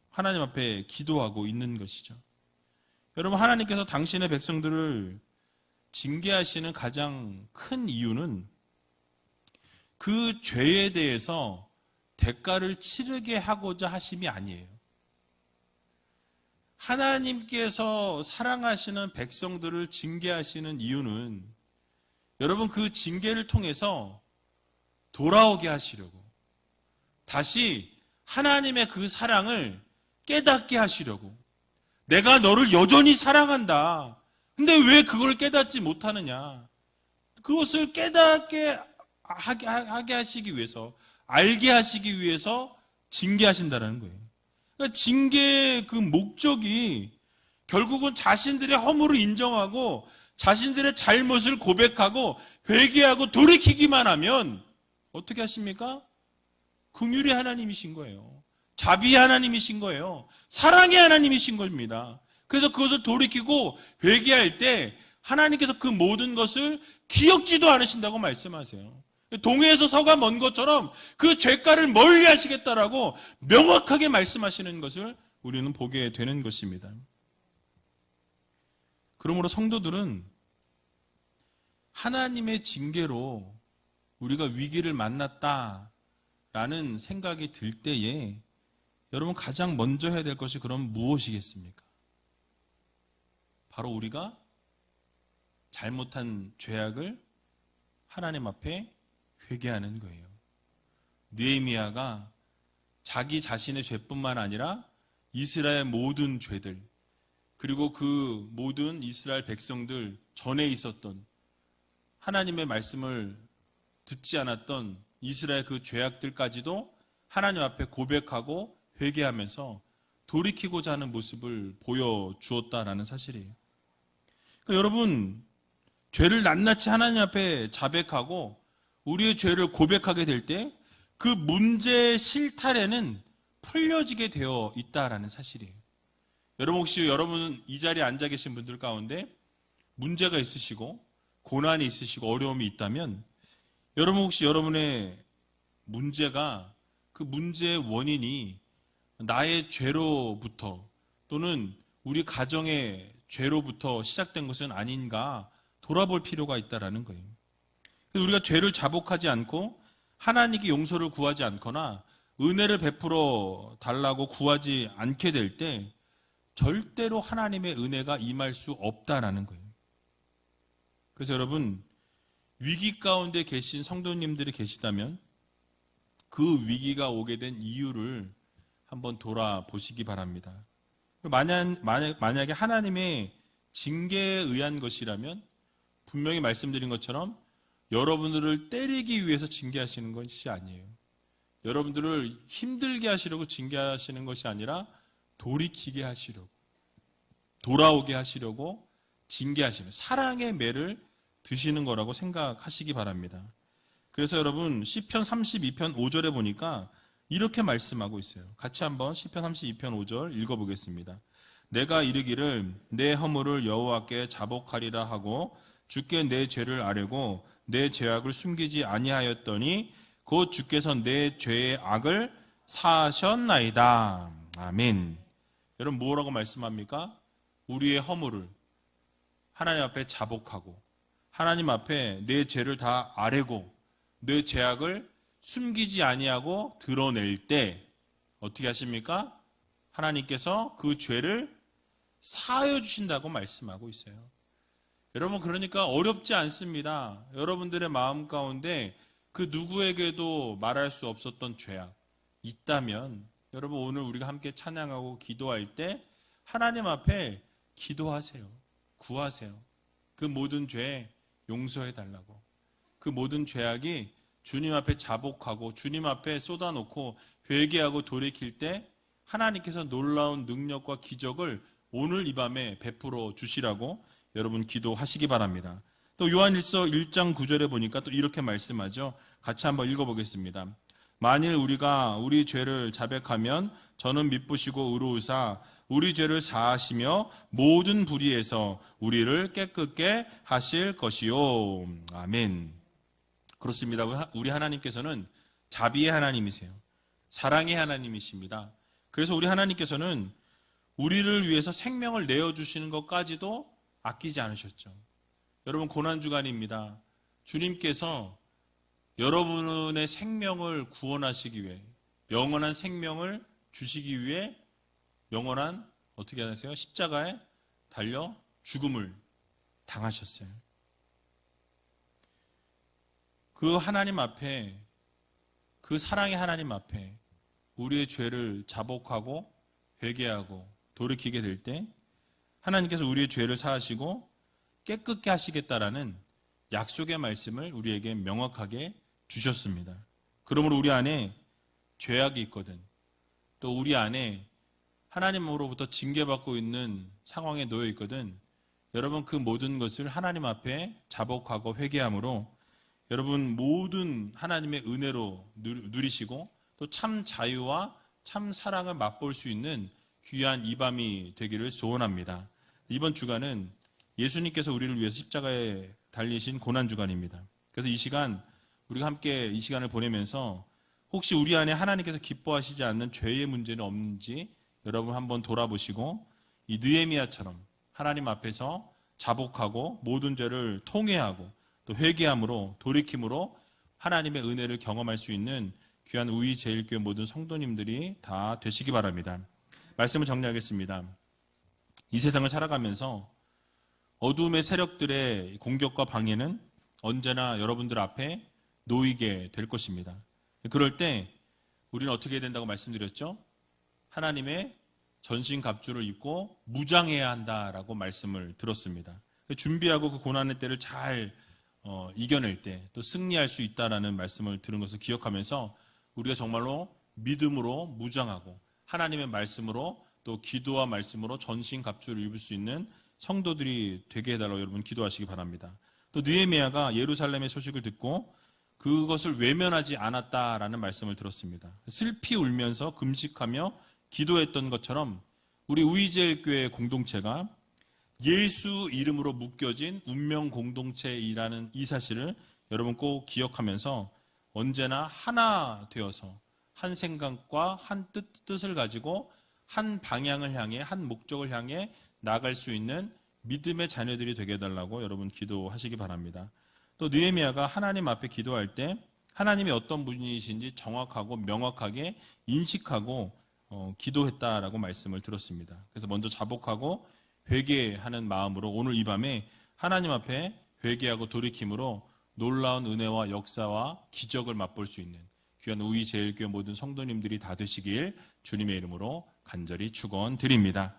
하나님 앞에 기도하고 있는 것이죠. 여러분, 하나님께서 당신의 백성들을 징계하시는 가장 큰 이유는 그 죄에 대해서 대가를 치르게 하고자 하심이 아니에요. 하나님께서 사랑하시는 백성들을 징계하시는 이유는 여러분 그 징계를 통해서 돌아오게 하시려고, 다시 하나님의 그 사랑을 깨닫게 하시려고, 내가 너를 여전히 사랑한다. 근데 왜 그걸 깨닫지 못하느냐? 그것을 깨닫게 하게 하시기 위해서, 알게 하시기 위해서 징계하신다는 거예요. 그러니까 징계의 그 목적이 결국은 자신들의 허물을 인정하고 자신들의 잘못을 고백하고 회개하고 돌이키기만 하면 어떻게 하십니까? 긍휼의 하나님이신 거예요. 자비의 하나님이신 거예요. 사랑의 하나님이신 겁니다. 그래서 그것을 돌이키고 회개할 때 하나님께서 그 모든 것을 기억지도 않으신다고 말씀하세요. 동해에서 서가 먼 것처럼 그 죄가를 멀리 하시겠다라고 명확하게 말씀하시는 것을 우리는 보게 되는 것입니다. 그러므로 성도들은 하나님의 징계로 우리가 위기를 만났다라는 생각이 들 때에 여러분 가장 먼저 해야 될 것이 그럼 무엇이겠습니까? 바로 우리가 잘못한 죄악을 하나님 앞에 회개하는 거예요. 느헤미야가 자기 자신의 죄뿐만 아니라 이스라엘 모든 죄들, 그리고 그 모든 이스라엘 백성들 전에 있었던 하나님의 말씀을 듣지 않았던 이스라엘 그 죄악들까지도 하나님 앞에 고백하고 회개하면서 돌이키고자 하는 모습을 보여주었다라는 사실이에요. 그러니까 여러분, 죄를 낱낱이 하나님 앞에 자백하고 우리의 죄를 고백하게 될 때 그 문제의 실타래는 풀려지게 되어 있다라는 사실이에요. 여러분, 혹시 여러분 이 자리에 앉아 계신 분들 가운데 문제가 있으시고 고난이 있으시고 어려움이 있다면 여러분 혹시 여러분의 문제가 그 문제의 원인이 나의 죄로부터 또는 우리 가정의 죄로부터 시작된 것은 아닌가 돌아볼 필요가 있다라는 거예요. 우리가 죄를 자복하지 않고 하나님께 용서를 구하지 않거나 은혜를 베풀어 달라고 구하지 않게 될 때 절대로 하나님의 은혜가 임할 수 없다라는 거예요. 그래서 여러분, 위기 가운데 계신 성도님들이 계시다면 그 위기가 오게 된 이유를 한번 돌아보시기 바랍니다. 만약에 하나님의 징계에 의한 것이라면 분명히 말씀드린 것처럼 여러분들을 때리기 위해서 징계하시는 것이 아니에요. 여러분들을 힘들게 하시려고 징계하시는 것이 아니라 돌이키게 하시려고, 돌아오게 하시려고 징계하시는, 사랑의 매를 드시는 거라고 생각하시기 바랍니다. 그래서 여러분 시편 32편 5절에 보니까 이렇게 말씀하고 있어요. 같이 한번 시편 32편 5절 읽어보겠습니다. 내가 이르기를 내 허물을 여호와께 자복하리라 하고 주께 내 죄를 아뢰고 내 죄악을 숨기지 아니하였더니 곧 주께서 내 죄의 악을 사하셨나이다. 아멘. 여러분 뭐라고 말씀합니까? 우리의 허물을 하나님 앞에 자복하고 하나님 앞에 내 죄를 다 아뢰고 내 죄악을 숨기지 아니하고 드러낼 때 어떻게 하십니까? 하나님께서 그 죄를 사하여 주신다고 말씀하고 있어요. 여러분 그러니까 어렵지 않습니다. 여러분들의 마음 가운데 그 누구에게도 말할 수 없었던 죄악 있다면 여러분 오늘 우리가 함께 찬양하고 기도할 때 하나님 앞에 기도하세요. 구하세요. 그 모든 죄 용서해 달라고. 그 모든 죄악이 주님 앞에 자복하고 주님 앞에 쏟아놓고 회개하고 돌이킬 때 하나님께서 놀라운 능력과 기적을 오늘 이 밤에 베풀어 주시라고 여러분 기도하시기 바랍니다. 또 요한일서 1장 9절에 보니까 또 이렇게 말씀하죠. 같이 한번 읽어보겠습니다. 만일 우리가 우리 죄를 자백하면 저는 미쁘시고 의로우사 우리 죄를 사하시며 모든 불의에서 우리를 깨끗게 하실 것이요. 아멘. 그렇습니다. 우리 하나님께서는 자비의 하나님이세요. 사랑의 하나님이십니다. 그래서 우리 하나님께서는 우리를 위해서 생명을 내어주시는 것까지도 아끼지 않으셨죠. 여러분 고난주간입니다. 주님께서 여러분의 생명을 구원하시기 위해 영원한 생명을 주시기 위해 영원한 어떻게 하세요? 십자가에 달려 죽음을 당하셨어요. 그 하나님 앞에 그 사랑의 하나님 앞에 우리의 죄를 자복하고 회개하고 돌이키게 될 때 하나님께서 우리의 죄를 사하시고 깨끗게 하시겠다라는 약속의 말씀을 우리에게 명확하게 주셨습니다. 그러므로 우리 안에 죄악이 있거든 또 우리 안에 하나님으로부터 징계받고 있는 상황에 놓여 있거든 여러분 그 모든 것을 하나님 앞에 자복하고 회개함으로 여러분 모든 하나님의 은혜로 누리시고 또 참 자유와 참 사랑을 맛볼 수 있는 귀한 이 밤이 되기를 소원합니다. 이번 주간은 예수님께서 우리를 위해서 십자가에 달리신 고난주간입니다. 그래서 이 시간 우리가 함께 이 시간을 보내면서 혹시 우리 안에 하나님께서 기뻐하시지 않는 죄의 문제는 없는지 여러분 한번 돌아보시고 이 느헤미야처럼 하나님 앞에서 자복하고 모든 죄를 통회하고 또 회개함으로 돌이킴으로 하나님의 은혜를 경험할 수 있는 귀한 우이제일교회 모든 성도님들이 다 되시기 바랍니다. 말씀을 정리하겠습니다. 이 세상을 살아가면서 어두움의 세력들의 공격과 방해는 언제나 여러분들 앞에 놓이게 될 것입니다. 그럴 때 우리는 어떻게 해야 된다고 말씀드렸죠? 하나님의 전신갑주를 입고 무장해야 한다라고 말씀을 들었습니다. 준비하고 그 고난의 때를 잘 이겨낼 때 또 승리할 수 있다라는 말씀을 들은 것을 기억하면서 우리가 정말로 믿음으로 무장하고 하나님의 말씀으로 또 기도와 말씀으로 전신갑주를 입을 수 있는 성도들이 되게 해달라고 여러분 기도하시기 바랍니다. 또 느헤미야가 예루살렘의 소식을 듣고 그것을 외면하지 않았다라는 말씀을 들었습니다. 슬피 울면서 금식하며 기도했던 것처럼 우리 우이제일교회 공동체가 예수 이름으로 묶여진 운명 공동체이라는 이 사실을 여러분 꼭 기억하면서 언제나 하나 되어서 한 생각과 한 뜻을 가지고 한 방향을 향해 한 목적을 향해 나아갈 수 있는 믿음의 자녀들이 되게 해달라고 여러분 기도하시기 바랍니다. 또 느헤미야가 하나님 앞에 기도할 때 하나님이 어떤 분이신지 정확하고 명확하게 인식하고 기도했다라고 말씀을 들었습니다. 그래서 먼저 자복하고 회개하는 마음으로 오늘 이 밤에 하나님 앞에 회개하고 돌이킴으로 놀라운 은혜와 역사와 기적을 맛볼 수 있는 귀한 우이제일교회 모든 성도님들이 다 되시길 주님의 이름으로 간절히 축원드립니다.